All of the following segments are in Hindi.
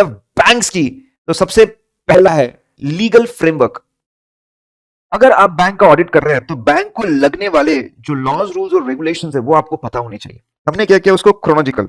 ऑफ बैंक्स की, तो सबसे पहला है लीगल फ्रेमवर्क। अगर आप बैंक का ऑडिट कर रहे हैं तो बैंक को लगने वाले जो लॉज रूल्स और रेगुलेशंस है वो आपको पता होने चाहिए। हमने क्या किया, उसको क्रोनोलॉजिकल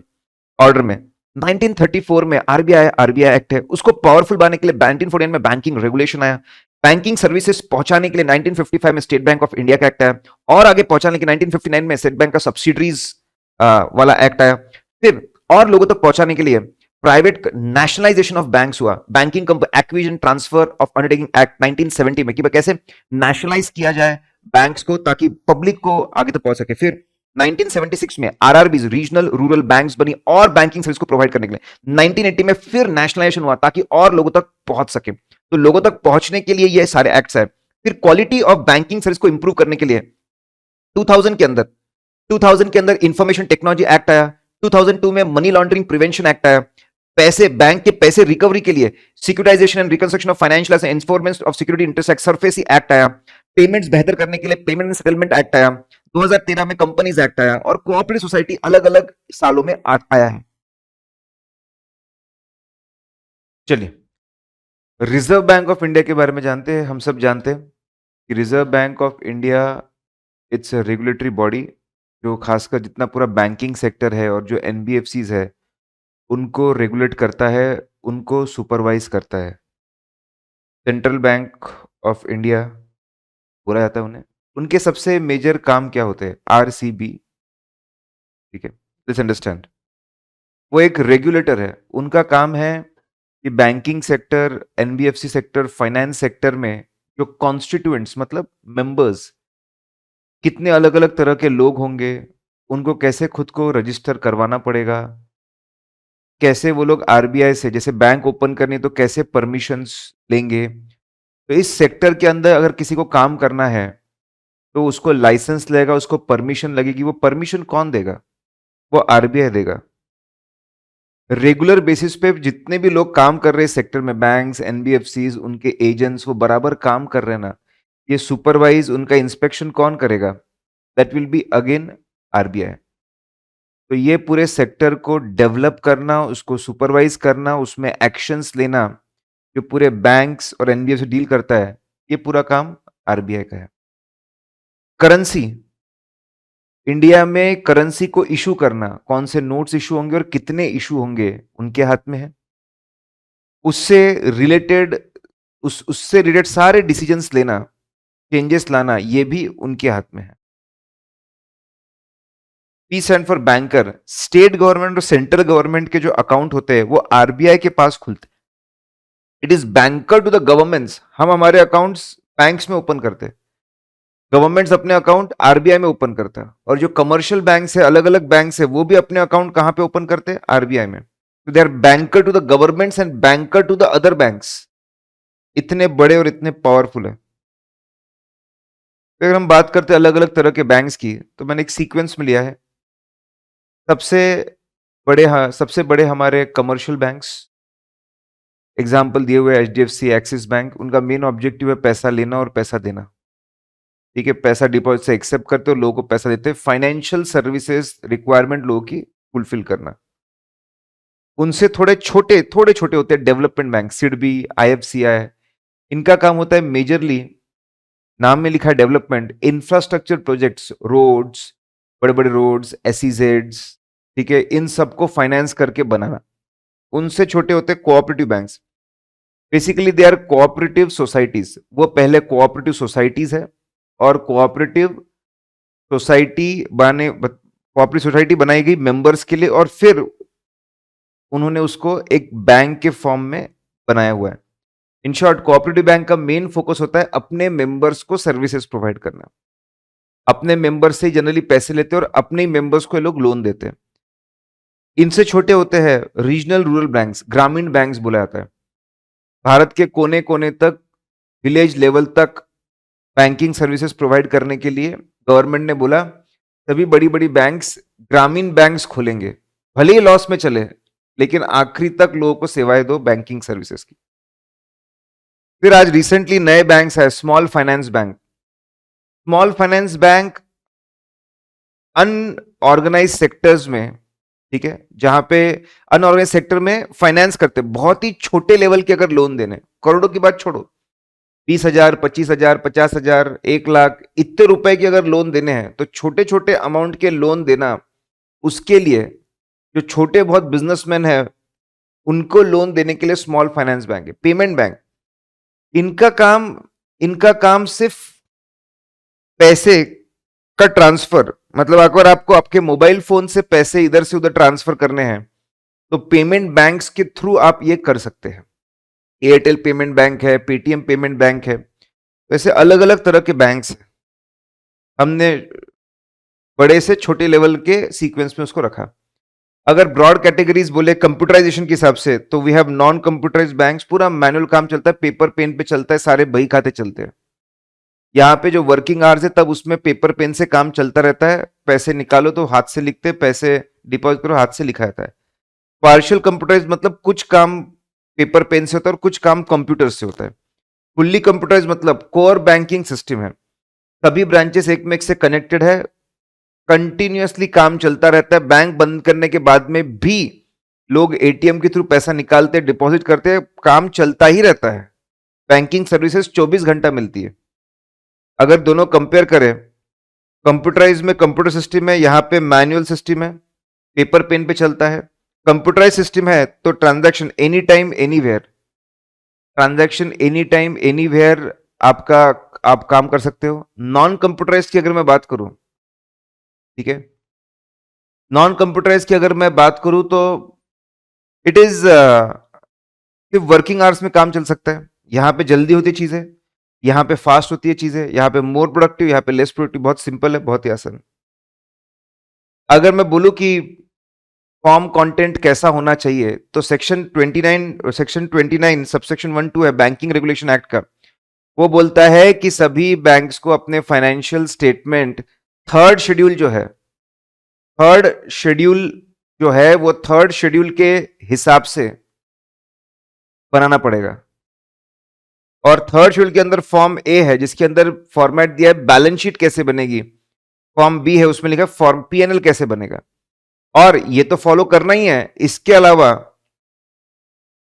ऑर्डर में 1934 में आरबीआई एक्ट है, उसको पावरफुल बनाने के लिए 1949 में बैंकिंग रेगुलेशन आया, बैंकिंग सर्विसेज पहुंचाने के लिए 1955 में स्टेट बैंक ऑफ इंडिया का एक्ट आया, और आगे पहुंचाने के 1959 में स्टेट बैंक का सब्सिडरीज वाला एक्ट आया, फिर और लोगों तक पहुंचाने के लिए प्राइवेट नेशनलाइजेशन ऑफ बैंक्स हुआ, banking acquisition transfer of undertaking act 1970 में, कि कैसे नेशनलाइज किया जाए बैंक्स को ताकि पब्लिक को आगे तक पहुंच सके। फिर 1976 में आरआरबीज रीजनल रूरल बैंक्स बनी और बैंकिंग सर्विस को प्रोवाइड करने के लिए। 1980 में फिर नेशनलाइजेशन हुआ ताकि और लोगों तक पहुंच सके। तो लोगों तक पहुंचने के लिए ये सारे एक्ट्स है। फिर क्वालिटी ऑफ बैंकिंग सर्विस को इंप्रूव करने के लिए 2000 के अंदर इंफॉर्मेशन टेक्नोलॉजी एक्ट आया, 2002 में मनी लॉन्ड्रिंग प्रिवेंशन एक्ट आया, पैसे बैंक के पैसे रिकवरी के लिए securitization and reconstruction of financial and enforcement of security interest act SARFAESI act आया, पेमेंट्स बेहतर करने के लिए पेमेंट एंड सेटलमेंट एक्ट आया, 2013 में कंपनीज एक्ट आया, और कोऑपरेटिव सोसाइटी अलग अलग सालों में आया है। चलिए रिजर्व बैंक ऑफ इंडिया के बारे में जानते हैं। हम सब जानते हैं कि reserve bank of India it's a regulatory body जो खासकर जितना पूरा बैंकिंग सेक्टर है और जो एनबीएफसीज है उनको रेगुलेट करता है, उनको सुपरवाइज करता है। सेंट्रल बैंक ऑफ इंडिया बोला जाता है उन्हें। उनके सबसे मेजर काम क्या होते हैं? आरसीबी, ठीक है, प्लीज अंडरस्टैंड, वो एक रेगुलेटर है। उनका काम है कि banking sector, NBFC sector, finance sector में जो कॉन्स्टिट्यूएंट्स मतलब मेंबर्स, कितने अलग अलग तरह के लोग होंगे, उनको कैसे खुद को रजिस्टर करवाना पड़ेगा, कैसे वो लोग आरबीआई से जैसे बैंक ओपन करनी तो कैसे परमिशंस लेंगे। तो इस सेक्टर के अंदर अगर किसी को काम करना है तो उसको लाइसेंस लगेगा, उसको परमिशन लगेगी। वो परमिशन कौन देगा? वो आरबीआई देगा। रेगुलर बेसिस पे जितने भी लोग काम कर रहे हैं सेक्टर में, बैंक्स, एनबीएफसीज, उनके एजेंट्स, वो बराबर काम कर रहे हैं ना, ये सुपरवाइज, उनका इंस्पेक्शन कौन करेगा? That will be again RBI. तो ये पूरे सेक्टर को डेवलप करना, उसको सुपरवाइज करना, उसमें एक्शंस लेना, जो पूरे बैंक्स और एनबीएफसी डील करता है, ये पूरा काम आरबीआई का है। करेंसी, इंडिया में करेंसी को इशू करना, कौन से नोट्स इशू होंगे और कितने इशू होंगे, उनके हाथ में है। उससे रिलेटेड उससे रिलेटेड सारे डिसीजंस लेना, चेंजेस लाना, ये भी उनके हाथ में है। P stand for banker. State government और सेंट्रल गवर्नमेंट के जो अकाउंट होते हैं वो आरबीआई के पास खुलते हैं। It is banker to the governments. हम हमारे अकाउंट्स बैंक्स में ओपन करते हैं, गवर्नमेंट्स अपने अकाउंट आरबीआई में ओपन करता है, और जो कमर्शियल बैंक्स है, अलग अलग बैंक्स है, वो भी अपने अकाउंट कहां पे ओपन करते हैं? आरबीआई में। तो they are banker to the governments and banker to the other banks. इतने बड़े और इतने पावरफुल है। अगर हम बात करते हैं अलग अलग तरह के बैंक्स की, तो मैंने एक सीक्वेंस में लिया है। सबसे बड़े हमारे कमर्शियल बैंक्स, एग्जाम्पल दिए हुए एचडीएफसी, एक्सिस बैंक। उनका मेन ऑब्जेक्टिव है पैसा लेना और पैसा देना, ठीक है। पैसा डिपॉजिट से एक्सेप्ट करते हो, लोगों को पैसा देते हैं, फाइनेंशियल सर्विसेज रिक्वायरमेंट लोगों की फुलफिल करना। उनसे थोड़े छोटे होते हैं डेवलपमेंट बैंक, सिडबी, आईएफसीआई। इनका काम होता है मेजरली, नाम में लिखा है डेवलपमेंट, इंफ्रास्ट्रक्चर प्रोजेक्ट्स, रोड्स, बड़े बड़े रोड्स, एसईजेड्स, ठीक है, इन सबको फाइनेंस करके बनाना। उनसे छोटे होते हैं cooperative banks. Basically they are cooperative societies. वो पहले कोऑपरेटिव सोसाइटीज है, और कोऑपरेटिव सोसाइटी बनाई गई मेंबर्स के लिए, और फिर उन्होंने उसको एक बैंक के फॉर्म में बनाया हुआ है। इन शॉर्ट, कोऑपरेटिव बैंक का मेन फोकस होता है अपने मेंबर्स को सर्विसेज प्रोवाइड करना। अपने मेंबर्स से जनरली पैसे लेते हैं और अपने ही मेंबर्स को ये लोग लोन देते हैं। इनसे छोटे होते हैं रीजनल रूरल बैंक्स, ग्रामीण बैंक्स बोला जाता है। भारत के कोने कोने तक, विलेज लेवल तक बैंकिंग सर्विसेज प्रोवाइड करने के लिए गवर्नमेंट ने बोला सभी बड़ी बड़ी बैंक्स ग्रामीण बैंक्स खोलेंगे, भले ही लॉस में चले, लेकिन आखिरी तक लोगों को सेवाएं दो बैंकिंग सर्विसेज की। फिर आज रिसेंटली नए बैंक्स है, small finance bank. Small finance bank unorganised sectors में ठीक है, जहां पे अनऑर्गेनाइज सेक्टर में फाइनेंस करते, बहुत ही छोटे लेवल के अगर लोन देने, करोड़ों की बात छोड़ो, 20,000, 25,000, 50,000, 1 लाख, इतने रुपए की अगर लोन देने हैं, तो छोटे छोटे अमाउंट के लोन देना, उसके लिए जो छोटे बहुत बिजनेसमैन है, उनको लोन देने के लिए स्मॉल फाइनेंस बैंक है, पेमेंट बैंक। इनका काम इनका काम सिर्फ पैसे का ट्रांसफर, मतलब अगर आपको आपके मोबाइल फोन से पैसे इधर से उधर ट्रांसफर करने हैं, तो पेमेंट बैंक्स के थ्रू आप ये कर सकते हैं। एयरटेल पेमेंट बैंक है, पेटीएम पेमेंट बैंक है, वैसे अलग अलग तरह के बैंक्स हैं। हमने बड़े से छोटे लेवल के सीक्वेंस में उसको रखा। अगर ब्रॉड कैटेगरीज बोले कंप्यूटराइजेशन के हिसाब से, तो we have non computerised banks, पूरा मैनुअल काम चलता है, पेपर पेन पे चलता है, सारे बही खाते चलते हैं। यहाँ पे जो वर्किंग आवर्स है तब उसमें पेपर पेन से काम चलता रहता है, पैसे निकालो तो हाथ से लिखते, पैसे डिपॉजिट करो हाथ से लिखा जाता है। पार्शियल कंप्यूटराइज मतलब कुछ काम पेपर पेन से होता है और कुछ काम कंप्यूटर से होता है। फुल्ली कंप्यूटराइज मतलब कोर बैंकिंग सिस्टम है, सभी ब्रांचेस एक में एक से कनेक्टेड है, कंटिन्यूअसली काम चलता रहता है, बैंक बंद करने के बाद में भी लोग एटीएम के थ्रू पैसा निकालते, डिपॉजिट करते हैं, काम चलता ही रहता है। बैंकिंग सर्विसेज 24 घंटा मिलती है। अगर दोनों कंपेयर करें, कंप्यूटराइज में कंप्यूटर सिस्टम है, यहाँ पे मैनुअल सिस्टम है, पेपर पेन पे चलता है। कंप्यूटराइज सिस्टम है तो transaction any time anywhere, transaction any time anywhere आपका, आप काम कर सकते हो। नॉन कंप्यूटराइज की अगर मैं बात करूं, ठीक है, नॉन कंप्यूटराइज की अगर मैं बात करूं तो इट इज सिर्फ वर्किंग आवर्स में काम चल सकता है। यहां पे जल्दी होती चीजें, यहां पे फास्ट होती है चीजें, यहां पे मोर प्रोडक्टिव, यहां पे लेस प्रोडक्टिव, बहुत सिंपल है, बहुत ही आसान। अगर मैं बोलूं कि फॉर्म कंटेंट कैसा होना चाहिए, तो सेक्शन 29 सबसेक्शन 1(2) है बैंकिंग रेगुलेशन एक्ट का, वो बोलता है कि सभी बैंक्स को अपने फाइनेंशियल स्टेटमेंट थर्ड शेड्यूल जो है, थर्ड शेड्यूल जो है वो थर्ड शेड्यूल के हिसाब से बनाना पड़ेगा। और थर्ड शेड्यूल के अंदर फॉर्म ए है जिसके अंदर फॉर्मेट दिया है बैलेंस शीट कैसे बनेगी, फॉर्म बी है उसमें लिखा फॉर्म पीएनएल कैसे बनेगा, और ये तो फॉलो करना ही है। इसके अलावा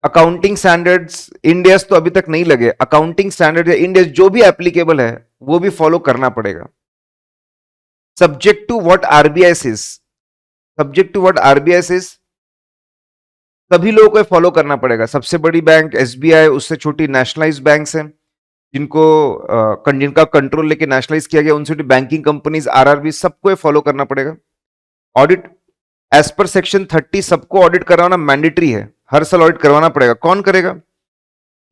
अकाउंटिंग स्टैंडर्ड्स इंडियस तो अभी तक नहीं लगे, अकाउंटिंग स्टैंडर्ड या इंडियस जो भी एप्लीकेबल है वो भी फॉलो करना पड़ेगा, subject to what RBI says, subject to what RBI says सभी लोगों को फॉलो करना पड़ेगा। सबसे बड़ी बैंक एसबीआई, उससे छोटी नेशनलाइज्ड बैंक्स हैं जिनका कंट्रोल लेके नेशनलाइज किया गया, उनसे बैंकिंग कंपनीज, आरआरबी, सबको फॉलो करना पड़ेगा। ऑडिट एज पर सेक्शन 30 सबको ऑडिट करवाना मैंडेटरी है, हर साल ऑडिट करवाना पड़ेगा। कौन करेगा?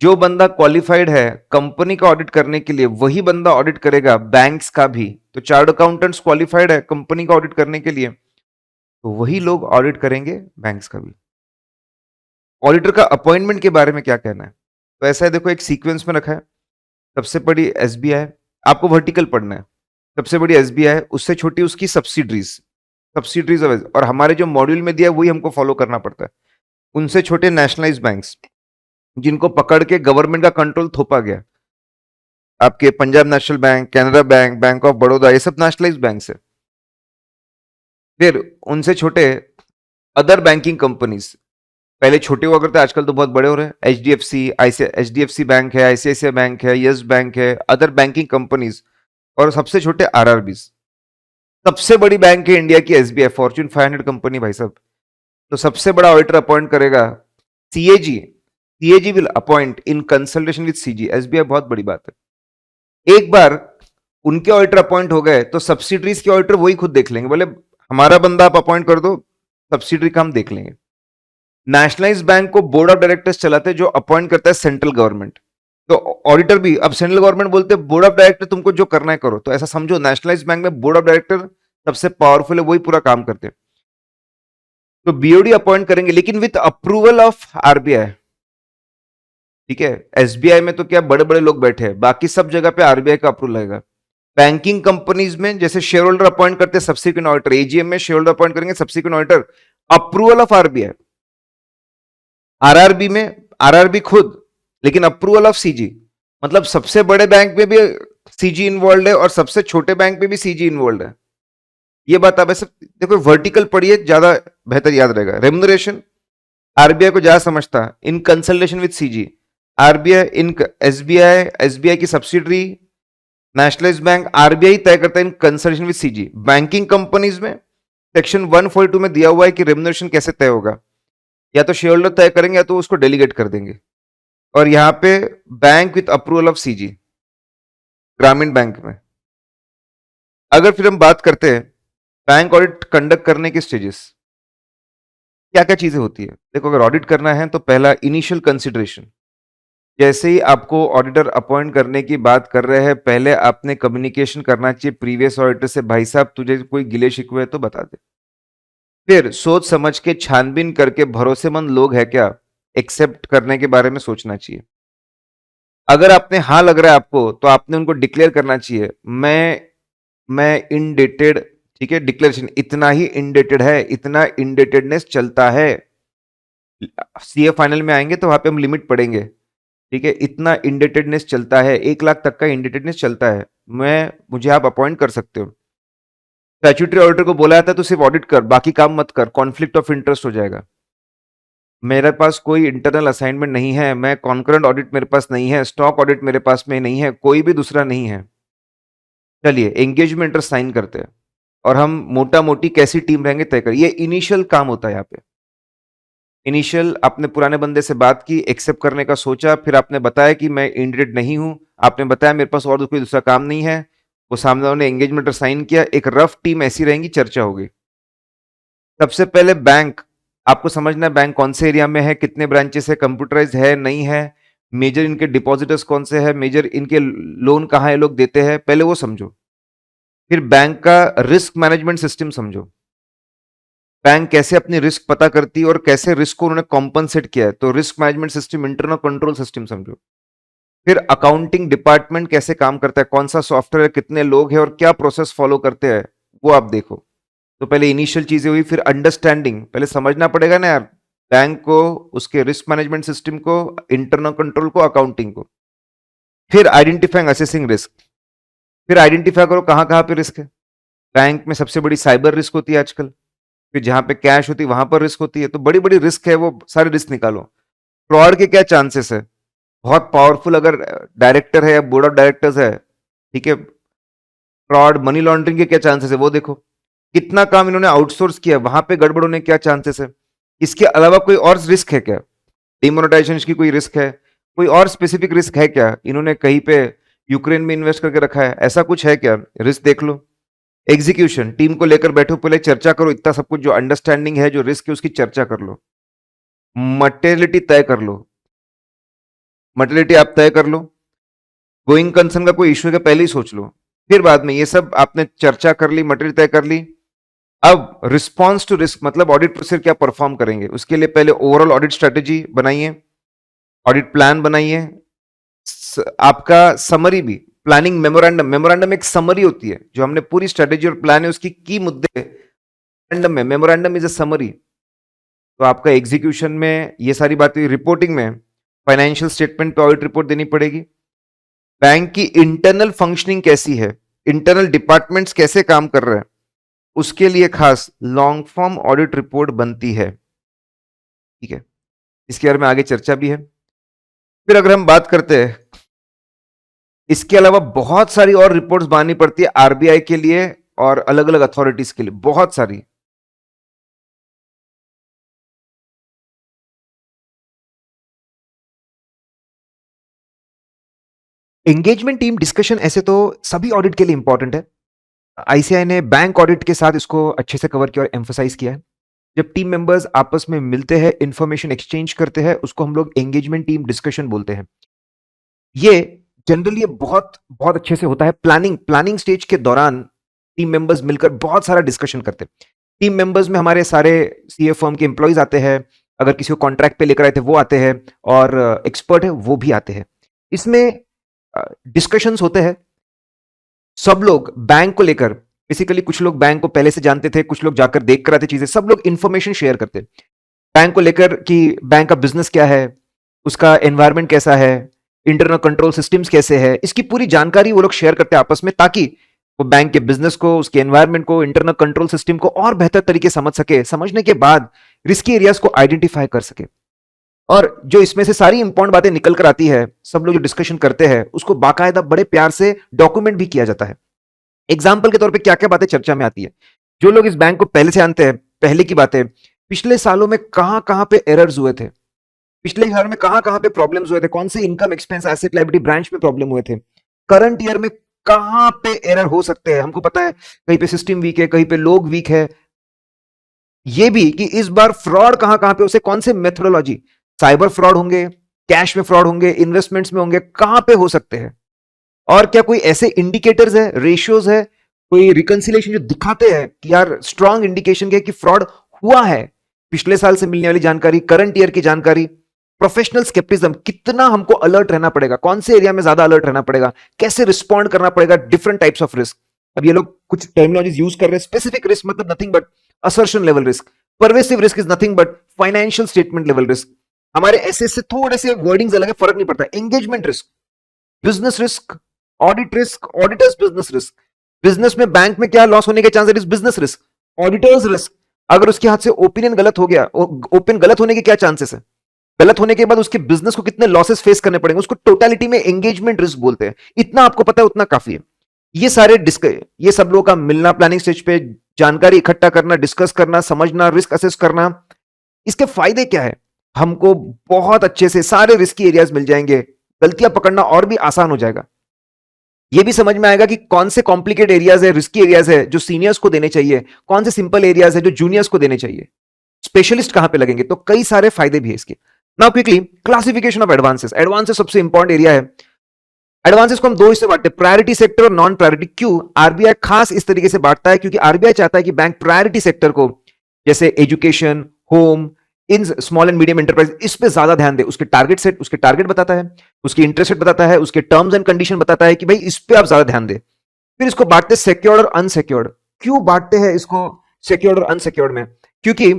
जो बंदा क्वालिफाइड है कंपनी का ऑडिट करने के लिए वही बंदा ऑडिट करेगा बैंक्स का भी। तो चार्ट अकाउंटेंट्स क्वालिफाइड है कंपनी का ऑडिट करने के लिए, तो वही लोग ऑडिट करेंगे बैंक्स का भी। ऑडिटर का अपॉइंटमेंट के बारे में क्या कहना है? तो ऐसा है, देखो एक सीक्वेंस में रखा है, सबसे बड़ी एसबीआई, आपको वर्टिकल पढ़ना है, सबसे बड़ी एसबीआई, उससे छोटी उसकी सब्सिडरीज, और हमारे जो मॉड्यूल में दिया वही हमको फॉलो करना पड़ता है। उनसे छोटे नेशनलाइज्ड बैंक्स जिनको पकड़ के गवर्नमेंट का कंट्रोल थोपा गया, आपके Punjab national bank, Canara bank, bank of Baroda, ये सब नेशनलाइज्ड बैंक्स है। फिर उनसे छोटे अदर बैंकिंग कंपनीज, पहले छोटे हुआ करते, आजकल तो बहुत बड़े हो रहे हैं, एचडीएफसी बैंक है, आईसीआईसीआई बैंक है, यस बैंक है, अदर बैंकिंग कंपनीज, और सबसे छोटे आरआरबी। सबसे बड़ी बैंक है इंडिया की एसबीआई, फॉर्च्यून 500 कंपनी भाई साहब। तो सबसे बड़ा ऑडिटर अपॉइंट करेगा CAG, CAG will appoint in consultation with CG. SBI बहुत बड़ी बात है। एक बार उनके ऑडिटर अपॉइंट हो गए तो सब्सिडरीज के ऑडिटर वही खुद देख लेंगे, बोले हमारा बंदा आप अपॉइंट कर दो, सब्सिडरी का हम देख लेंगे। नेशनलाइज्ड बैंक को बोर्ड ऑफ डायरेक्टर्स चलाते हैं जो अपॉइंट करता है सेंट्रल गवर्नमेंट। तो ऑडिटर भी अब सेंट्रल गवर्नमेंट बोलते हैं बोर्ड ऑफ डायरेक्टर तुमको जो करना है करो, तो ऐसा समझो नेशनलाइज्ड बैंक में बोर्ड ऑफ डायरेक्टर सबसे पावरफुल है, वही पूरा काम करते हैं। तो बीओडी अपॉइंट करेंगे लेकिन विथ अप्रूवल ऑफ आरबीआई, ठीक है। एसबीआई में तो क्या बड़े बड़े लोग बैठे हैं, बाकी सब जगह पे आरबीआई का अप्रूवल लगेगा। बैंकिंग कंपनीज में जैसे शेयर होल्डर अपॉइंट करते हैं सब्सिक्वेंट ऑडिटर, एजीएम में शेयर होल्डर अपॉइंट करेंगे subsequent auditor, approval of RBI. RRB में आरआरबी खुद, लेकिन अप्रूवल ऑफ सीजी, मतलब सबसे बड़े बैंक में भी सीजी इन्वॉल्व है और सबसे छोटे बैंक में भी सीजी इन्वॉल्व है। ये बात आप ऐसे देखो, वर्टिकल पढ़िए, ज्यादा बेहतर याद रहेगा। रेम्युनरेशन, आरबीआई को ज्यादा समझता, इन consultation with CG. RBI in SBI, SBI की सब्सिडरी नेशनलाइज बैंक, आरबीआई तय करता है इन consultation with CG. Banking companies में सेक्शन 142 में दिया हुआ है कि रेम्युनरेशन कैसे तय होगा, या तो शेयर होल्डर तय करेंगे या तो उसको डेलीगेट कर देंगे। और यहाँ पे bank with approval of CG, ग्रामीण बैंक में। अगर फिर हम बात करते हैं बैंक ऑडिट कंडक्ट करने के स्टेजेस, क्या क्या चीजें होती है। देखो, अगर ऑडिट करना है तो पहला इनिशियल कंसिडरेशन, जैसे ही आपको ऑडिटर अपॉइंट करने की बात कर रहे हैं, पहले आपने कम्युनिकेशन करना चाहिए प्रीवियस ऑडिटर से, भाई साहब तुझे कोई गिले शिकवे है तो बता दे। फिर सोच समझ के छानबीन करके भरोसेमंद लोग है क्या, एक्सेप्ट करने के बारे में सोचना चाहिए। अगर आपने हाँ लग रहा है आपको, तो आपने उनको डिक्लेयर करना चाहिए, मैं इनडेटेड, ठीक है, डिक्लेरेशन इतना ही इनडेटेड है, इतना इनडेटेडनेस चलता है। सीए फाइनल में आएंगे तो वहां पे हम लिमिट पढ़ेंगे, ठीक है, इतना इंडेटेडनेस चलता है, 1 लाख तक का इंडेटेडनेस चलता है, मुझे आप अपॉइंट कर सकते हो। स्टैट्यूटरी ऑडिटर को बोला जाता है तो सिर्फ ऑडिट कर, बाकी काम मत कर, कॉन्फ्लिक्ट ऑफ इंटरेस्ट हो जाएगा। मेरे पास कोई इंटरनल असाइनमेंट नहीं है, मैं कॉन्करेंट ऑडिट मेरे पास नहीं है, स्टॉक ऑडिट मेरे पास में नहीं है, कोई भी दूसरा नहीं है। चलिए एंगेजमेंट इंटरेस्ट साइन करते हैं और हम मोटा मोटी कैसी टीम रहेंगे तय करें। ये इनिशियल काम होता है यहाँ पे। इनिशियल आपने पुराने बंदे से बात की, एक्सेप्ट करने का सोचा, फिर आपने बताया कि मैं इंडिडेट नहीं हूं, आपने बताया मेरे पास और कोई दूसरा काम नहीं है, वो सामने वाले ने एंगेजमेंट साइन किया, एक रफ टीम ऐसी रहेंगी, चर्चा होगी। सबसे पहले बैंक, आपको समझना है बैंक कौन से एरिया में है, कितने ब्रांचेस है, कंप्यूटराइज है नहीं है, मेजर इनके डिपॉजिटर्स कौन से है, मेजर इनके लोन कहाँ है लोग देते हैं, पहले वो समझो। फिर बैंक का रिस्क मैनेजमेंट सिस्टम समझो, बैंक कैसे अपनी रिस्क पता करती है और कैसे रिस्क को उन्होंने कॉम्पनसेट किया है, तो risk management system, internal control system समझो। फिर अकाउंटिंग डिपार्टमेंट कैसे काम करता है, कौन सा सॉफ्टवेयर, कितने लोग हैं और क्या प्रोसेस फॉलो करते हैं, वो आप देखो। तो पहले इनिशियल चीजें हुई, फिर अंडरस्टैंडिंग, पहले समझना पड़ेगा ना यार, बैंक को, उसके रिस्क मैनेजमेंट सिस्टम को, इंटरनल कंट्रोल को, अकाउंटिंग को। फिर आइडेंटिफाइंग असेसिंग रिस्क, फिर आइडेंटिफाई करो कहां कहां पे रिस्क है। बैंक में सबसे बड़ी साइबर रिस्क होती है आजकल, फिर जहां पे कैश होती है वहां पर रिस्क होती है, तो बड़ी बड़ी रिस्क है, वो सारे रिस्क निकालो। फ्रॉड के क्या चांसेस है, बहुत पावरफुल अगर डायरेक्टर है या बोर्ड ऑफ डायरेक्टर्स है, ठीक है, फ्रॉड मनी लॉन्ड्रिंग के क्या चांसेस है वो देखो। कितना काम इन्होंने आउटसोर्स किया, वहां पे गड़बड़ होने के क्या चांसेस है। इसके अलावा कोई और रिस्क है क्या, डिमोनेटाइजेशन की कोई रिस्क है, कोई और स्पेसिफिक रिस्क है क्या, इन्होंने कहीं पे यूक्रेन में इन्वेस्ट करके रखा है, ऐसा कुछ है क्या, रिस्क देख लो। एग्जीक्यूशन, टीम को लेकर बैठो, पहले चर्चा करो, इतना सब कुछ जो अंडरस्टैंडिंग है, जो रिस्क है, उसकी चर्चा कर लो। मटेरियलिटी तय कर लो, मटेरियलिटी आप तय कर लो, गोइंग कंसर्न का कोई इश्यू है पहले ही सोच लो। फिर बाद में ये सब आपने चर्चा कर ली, मटेरियल तय कर ली, अब रिस्पॉन्स टू रिस्क, मतलब ऑडिट प्रोसीजर क्या परफॉर्म करेंगे, उसके लिए पहले ओवरऑल ऑडिट स्ट्रेटेजी बनाइए, ऑडिट प्लान बनाइए, आपका समरी भी, प्लानिंग मेमोरेंडम, मेमोरेंडम एक समरी होती है, जो हमने पूरी स्ट्रेटेजी और प्लान है उसकी की मुद्दे मेमोरेंडम में, मेमोरेंडम इज अ समरी। तो आपका एग्जीक्यूशन में ये सारी बातें, रिपोर्टिंग में फाइनेंशियल स्टेटमेंट पे ऑडिट रिपोर्ट देनी पड़ेगी, बैंक की इंटरनल फंक्शनिंग कैसी है, इंटरनल डिपार्टमेंट्स कैसे काम कर रहे हैं, उसके लिए खास लॉन्ग फॉर्म ऑडिट रिपोर्ट बनती है, ठीक है, इसके बारे में आगे चर्चा भी है। फिर अगर हम बात करते हैं, इसके अलावा बहुत सारी और रिपोर्ट्स बनानी पड़ती है आरबीआई के लिए और अलग अलग अथॉरिटीज के लिए, बहुत सारी। एंगेजमेंट टीम डिस्कशन ऐसे तो सभी ऑडिट के लिए इंपॉर्टेंट है, आईसीआई ने बैंक ऑडिट के साथ इसको अच्छे से कवर किया और एम्फोसाइज किया है। जब टीम मेंबर्स आपस में मिलते हैं, इंफॉर्मेशन एक्सचेंज करते हैं, उसको हम लोग एंगेजमेंट टीम डिस्कशन बोलते हैं। ये जनरली बहुत बहुत अच्छे से होता है प्लानिंग स्टेज के दौरान, टीम मेंबर्स मिलकर बहुत सारा डिस्कशन करते हैं। टीम मेंबर्स में हमारे सारे सीए फर्म के एम्प्लॉयज आते हैं, अगर किसी को कॉन्ट्रैक्ट पे लेकर आए थे वो आते हैं, और एक्सपर्ट है वो भी आते हैं। इसमें डिस्कशंस होते हैं, सब लोग बैंक को लेकर, बेसिकली कुछ लोग बैंक को पहले से जानते थे, कुछ लोग जाकर देख कर आते चीजें, सब लोग इंफॉर्मेशन शेयर करते हैं बैंक को लेकर कि बैंक का बिजनेस क्या है, उसका एनवायरमेंट कैसा है, इंटरनल कंट्रोल सिस्टम्स कैसे है, इसकी पूरी जानकारी वो लोग शेयर करते हैं आपस में, ताकि वो बैंक के बिजनेस को, उसके एनवायरनमेंट को, इंटरनल कंट्रोल सिस्टम को और बेहतर तरीके समझ सके, समझने के बाद रिस्की एरियाज को आइडेंटिफाई कर सके। और जो इसमें से सारी इंपॉर्टेंट बातें निकल कर आती है, सब लोग जो डिस्कशन करते हैं उसको बाकायदा बड़े प्यार से डॉक्यूमेंट भी किया जाता है। एग्जाम्पल के तौर पे क्या क्या बातें चर्चा में आती है। जो लोग इस बैंक को पहले से जानते हैं, पहले की बातें, पिछले सालों में कहां कहां पे एरर्स हुए थे, पिछले ईयर में कहां कहां पे प्रॉब्लम्स हुए थे, कौन से income expense asset liability branch में प्रॉब्लम हुए थे, करंट ईयर में कहां पे एरर हो सकते हैं। हमको पता है कहीं पे सिस्टम वीक है, कहीं पे लोग वीक है। ये भी कि इस बार फ्रॉड कहां कहां पे, उसे कौन से मेथोडोलॉजी, साइबर फ्रॉड होंगे, कैश में फ्रॉड होंगे, इन्वेस्टमेंट्स में होंगे, कहां पे हो सकते हैं। और क्या कोई ऐसे इंडिकेटर्स है, रेशियोज है, कोई रिकंसिलेशन जो दिखाते हैं कि यार स्ट्रॉन्ग इंडिकेशन के कि फ्रॉड हुआ है। पिछले साल से मिलने वाली जानकारी, करंट ईयर की जानकारी, प्रोफेशनल स्केप्टिज्म, कितना हमको अलर्ट रहना पड़ेगा, कौन से एरिया में ज्यादा अलर्ट रहना पड़ेगा, कैसे रिस्पॉन्ड करना पड़ेगा डिफरेंट टाइप्स ऑफ रिस्क। अब ये लोग कुछ टर्मिनोलॉजीज यूज कर रहे हैं। स्पेसिफिक रिस्क मतलब nothing but assertion level risk, pervasive risk is nothing but financial statement level risk. हमारे ऐसे से थोड़े से वर्डिंग्स अलग है, फर्क नहीं पड़ता। Engagement risk, business risk, audit risk, auditors business risk, business में बैंक में क्या लॉस होने के chances, business risk, auditors risk, अगर उसके हाथ से ओपिनियन गलत हो गया, ओपन गलत होने के क्या चांसेस है, गलत होने के बाद उसके बिजनेस को कितने लॉसेस फेस करने पड़ेंगे, उसको टोटलिटी में एंगेजमेंट रिस्क बोलते हैं। इतना आपको पता है उतना काफी है। ये सारे ये सब लोगों का मिलना, प्लानिंग स्टेज पे जानकारी इकट्ठा करना, डिस्कस करना, समझना, रिस्क असेस करना। इसके फायदे क्या है, हमको बहुत अच्छे से सारे रिस्की एरियाज मिल जाएंगे, गलतियां पकड़ना और भी आसान हो जाएगा। ये भी समझ में आएगा कि कौन से कॉम्प्लिकेट एरियाज है, रिस्की एरियाज है जो सीनियर्स को देने चाहिए, कौन से सिंपल एरियाज है जो जूनियर्स को देने चाहिए, स्पेशलिस्ट कहां पे लगेंगे। तो कई सारे फायदे भी है इसके। Now quickly classification of advances. Advances सबसे इंपॉर्टेंट एरिया है। एडवांसेस को हम दो हिस्से बांटते हैं, प्रायोरिटी सेक्टर और नॉन प्रायोरिटी। क्यों आरबीआई खास इस तरीके से बांटता है, क्योंकि आरबीआई चाहता है कि बैंक प्रायोरिटी सेक्टर को, जैसे education, home, in small and medium enterprise, इस पे ज्यादा ध्यान दे। उसके टारगेट सेट, उसके टारगेट बताता है, उसकी इंटरेस्ट रेट बताता है, उसके टर्म्स एंड कंडीशन बताता है कि भाई इस पे आप ज्यादा ध्यान दे। फिर इसको बांटते सिक्योर्ड और अनसिक्योर्ड। क्यों बांटते हैं इसको सिक्योर्ड और अनसिक्योर्ड में, क्योंकि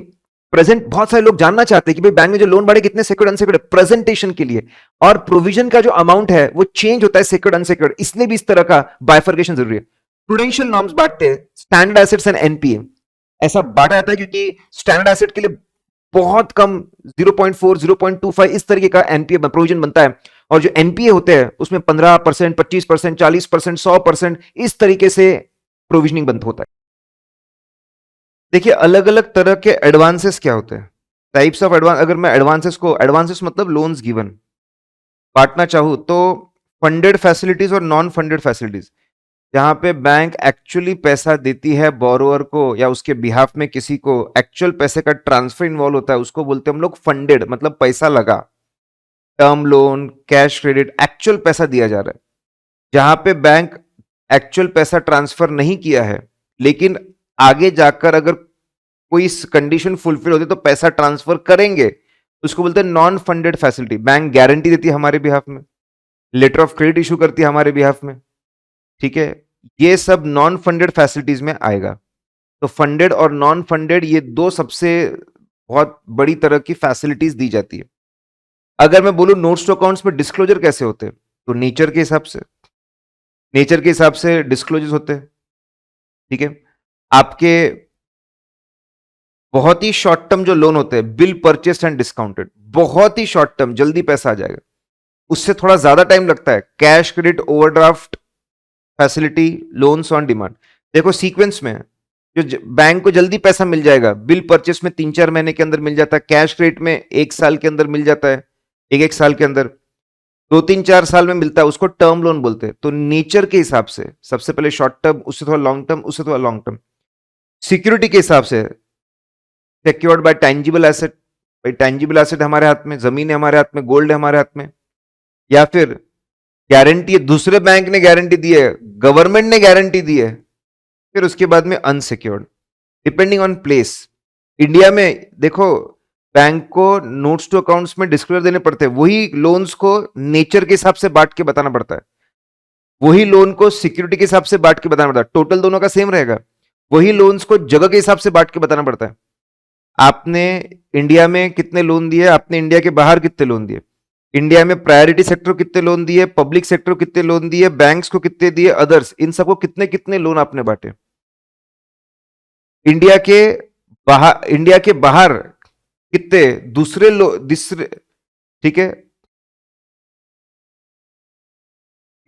प्रेजेंट बहुत सारे लोग जानना चाहते हैं कि भाई बैंक में जो लोन बढ़े कितने सिक्योर्ड अनसिक्योर्ड, प्रेजेंटेशन के लिए। और प्रोविजन का जो अमाउंट है वो चेंज होता है सिक्योर्ड अनसिक्योर्ड, इसलिए भी इस तरह का बाइफर्केशन जरूरी है। प्रूडेंशियल नॉर्म्स बांटते हैं स्टैंडर्ड एसेट्स एंड एनपीए। ऐसा बांटा जाता है क्योंकि स्टैंडर्ड एसेट के लिए बहुत कम 0.4, 0.25 इस तरीके का एनपीए प्रोविजन बनता है, और जो एनपीए होते हैं उसमें 15%, 25%, 40%, 100% इस तरीके से प्रोविजनिंग बंद होता है। देखिए अलग अलग तरह के एडवांसेस क्या होते हैं, टाइप्स ऑफ एडवांस। अगर मैं एडवांसेस को, एडवांसेस मतलब लोन्स गिवन, बांटना चाहूं तो फंडेड फैसिलिटीज और नॉन फंडेड फैसिलिटीज। जहां पे बैंक एक्चुअली पैसा देती है बोरोअर को, या उसके बिहाफ में किसी को एक्चुअल पैसे का ट्रांसफर इन्वॉल्व होता है, उसको बोलते हैं हम लोग फंडेड, मतलब पैसा लगा, term loan, cash credit, actual पैसा दिया जा रहा है। जहां पे बैंक एक्चुअल पैसा ट्रांसफर नहीं किया है, लेकिन आगे जाकर अगर कोई कंडीशन फुलफिल होती है तो पैसा ट्रांसफर करेंगे, उसको बोलते हैं non funded facility. Bank guarantee देती है हमारे बिहाफ में, लेटर ऑफ क्रेडिट इशू करती है हमारे बिहाफ में, ठीक है। ये सब नॉन फंडेड फैसिलिटीज में आएगा। तो फंडेड और नॉन फंडेड ये दो सबसे बहुत बड़ी तरह की फैसिलिटीज दी जाती है। अगर मैं बोलूं नोट्स टू अकाउंट्स में डिस्क्लोजर कैसे होते हैं, तो नेचर के हिसाब से, नेचर के हिसाब से डिस्क्लोजर्स होते हैं, ठीक है। आपके बहुत ही शॉर्ट टर्म जो लोन होते हैं, बिल परचेस एंड डिस्काउंटेड, बहुत ही शॉर्ट टर्म, जल्दी पैसा आ जाएगा, उससे थोड़ा ज्यादा टाइम लगता है। Cash credit, overdraft facility, loans on demand. देखो सीक्वेंस में जो बैंक को जल्दी पैसा मिल जाएगा, बिल परचेस में 3-4 महीने के अंदर मिल जाता है, कैश क्रेडिट में 1 साल के अंदर मिल जाता है, एक साल के अंदर, 2-3-4 साल में मिलता है, उसको टर्म लोन बोलते हैं। तो नेचर के हिसाब से सबसे पहले शॉर्ट टर्म, उससे थोड़ा लॉन्ग टर्म, उससे थोड़ा लॉन्ग टर्म। सिक्योरिटी के हिसाब से सिक्योर्ड बाय टैंजिबल एसेट, भाई टैंजिबल एसेट हमारे हाथ में, जमीन है हमारे हाथ में, गोल्ड है हमारे हाथ में, या फिर गारंटी दूसरे बैंक ने गारंटी दी है, गवर्नमेंट ने गारंटी दी है। फिर उसके बाद में unsecured, depending on place. India में देखो बैंक को नोट्स टू अकाउंट्स में डिस्क्लोजर देने पड़ते हैं, वही लोन्स को नेचर के हिसाब से बांट के बताना पड़ता है, वही लोन को सिक्योरिटी के हिसाब से बांट के बताना पड़ता है। टोटल दोनों का सेम रहेगा, वही लोन्स को जगह के हिसाब से बांट के बताना पड़ता है। आपने इंडिया में कितने लोन दिए, आपने इंडिया के बाहर कितने लोन दिए, इंडिया में प्रायोरिटी सेक्टर को कितने लोन दिए, पब्लिक सेक्टर को कितने लोन दिए, बैंक्स को कितने दिए, अदर्स, इन सबको कितने कितने लोन आपने बांटे? इंडिया के बाहर कितने दूसरे, ठीक है,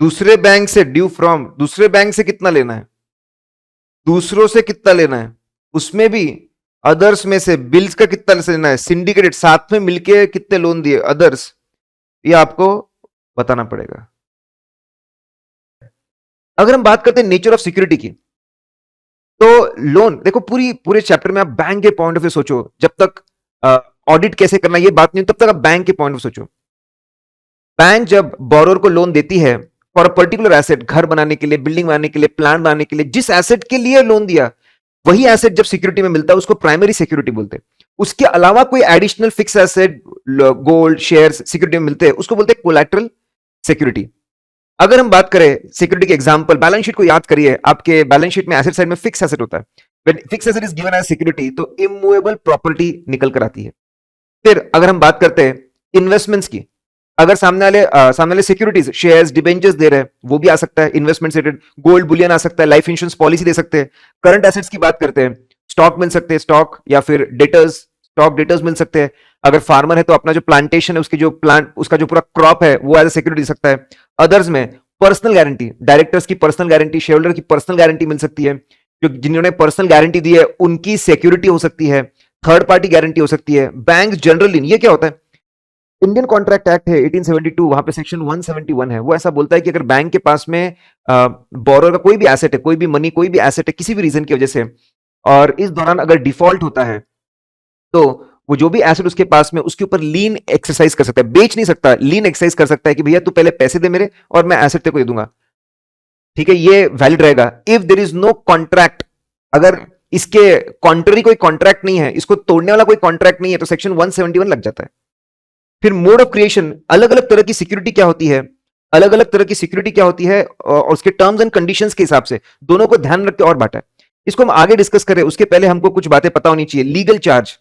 दूसरे बैंक से ड्यू फ्रॉम, दूसरे बैंक से कितना लेना है, दूसरों से कितना लेना है, उसमें भी अदर्स में से बिल्स का कितना लेना है, सिंडिकेटेड साथ में मिलके कितने लोन दिए अदर्स, ये आपको बताना पड़ेगा। अगर हम बात करते हैं नेचर ऑफ सिक्योरिटी की, तो लोन देखो, पूरे चैप्टर में आप बैंक के पॉइंट ऑफ व्यू सोचो, जब तक ऑडिट कैसे करना ये बात नहीं, तब तक आप बैंक के पॉइंट ऑफ सोचो। बैंक जब बोरोर को लोन देती है फॉर पर्टिकुलर एसेट, घर बनाने के लिए, बिल्डिंग बनाने के लिए, प्लांट बनाने के लिए, जिस एसेट के लिए लोन दिया वही एसेट जब सिक्योरिटी में मिलता है उसको प्राइमरी सिक्योरिटी बोलते हैं। उसके अलावा कोई additional fix asset, gold, shares security में मिलते हैं, उसको बोलते हैं कोलैटरल सिक्योरिटी। अगर हम बात करें सिक्योरिटी के एग्जांपल, बैलेंस शीट को याद करिए, आपके बैलेंस शीट में एसेट साइड में फिक्स एसेट होता है। When fix asset is given as security तो इमूवेबल प्रॉपर्टी निकल कर आती है। फिर अगर हम बात करते हैं इन्वेस्टमेंट्स की, अगर सामने वाले सिक्योरिटीज, शेयर्स, डिबेंचर्स दे रहे हैं, वो भी आ सकता है इन्वेस्टमेंट से रिलेटेड, गोल्ड बुलियन आ सकता है, लाइफ इंश्योरेंस पॉलिसी दे सकते हैं। करंट एसेट्स की बात करते हैं, स्टॉक मिल सकते हैं, स्टॉक या फिर डेटर्स, स्टॉक डेटर्स मिल सकते हैं। अगर फार्मर है तो अपना जो प्लांटेशन है, उसकी जो प्लांट, उसका जो पूरा क्रॉप है वो एज ए सिक्योरिटी दे सकता है। अदर्स में पर्सनल गारंटी, डायरेक्टर्स की पर्सनल गारंटी, शेयर होल्डर की पर्सनल गारंटी मिल सकती है, जो जिन्होंने पर्सनल गारंटी दी है उनकी सिक्योरिटी हो सकती है, थर्ड पार्टी गारंटी हो सकती है। बैंक जनरली, ये क्या होता है, इंडियन कॉन्ट्रैक्ट एक्ट है 1872, वहां पे सेक्शन 171 है, वो ऐसा बोलता है कि अगर बैंक के पास में बोरोर का कोई भी एसेट है, कोई भी मनी, कोई भी एसेट है किसी भी रीजन की वजह से, और इस दौरान अगर डिफॉल्ट होता है तो वो जो भी एसेट उसके पास में, उसके ऊपर लीन एक्सरसाइज कर सकता है, बेच नहीं सकता, लीन एक्सरसाइज कर सकता है कि भैया तू पहले पैसे दे मेरे और मैं एसेट तेरे को दे दूंगा, ठीक है, ये वैलिड रहेगा। If there is no contract, अगर इसके कॉन्ट्ररी कोई कॉन्ट्रैक्ट नहीं है, इसको तोड़ने वाला कोई कॉन्ट्रैक्ट नहीं है, तो सेक्शन 171 लग जाता है। फिर मोड ऑफ क्रिएशन, अलग अलग तरह की सिक्योरिटी क्या होती है, अलग अलग तरह की सिक्योरिटी क्या होती है और उसके टर्म्स एंड कंडीशंस के हिसाब से दोनों को ध्यान रख के और बांटा है। इसको हम आगे डिस्कस करें उसके पहले हमको कुछ बातें पता होनी चाहिए। लीगल चार्ज,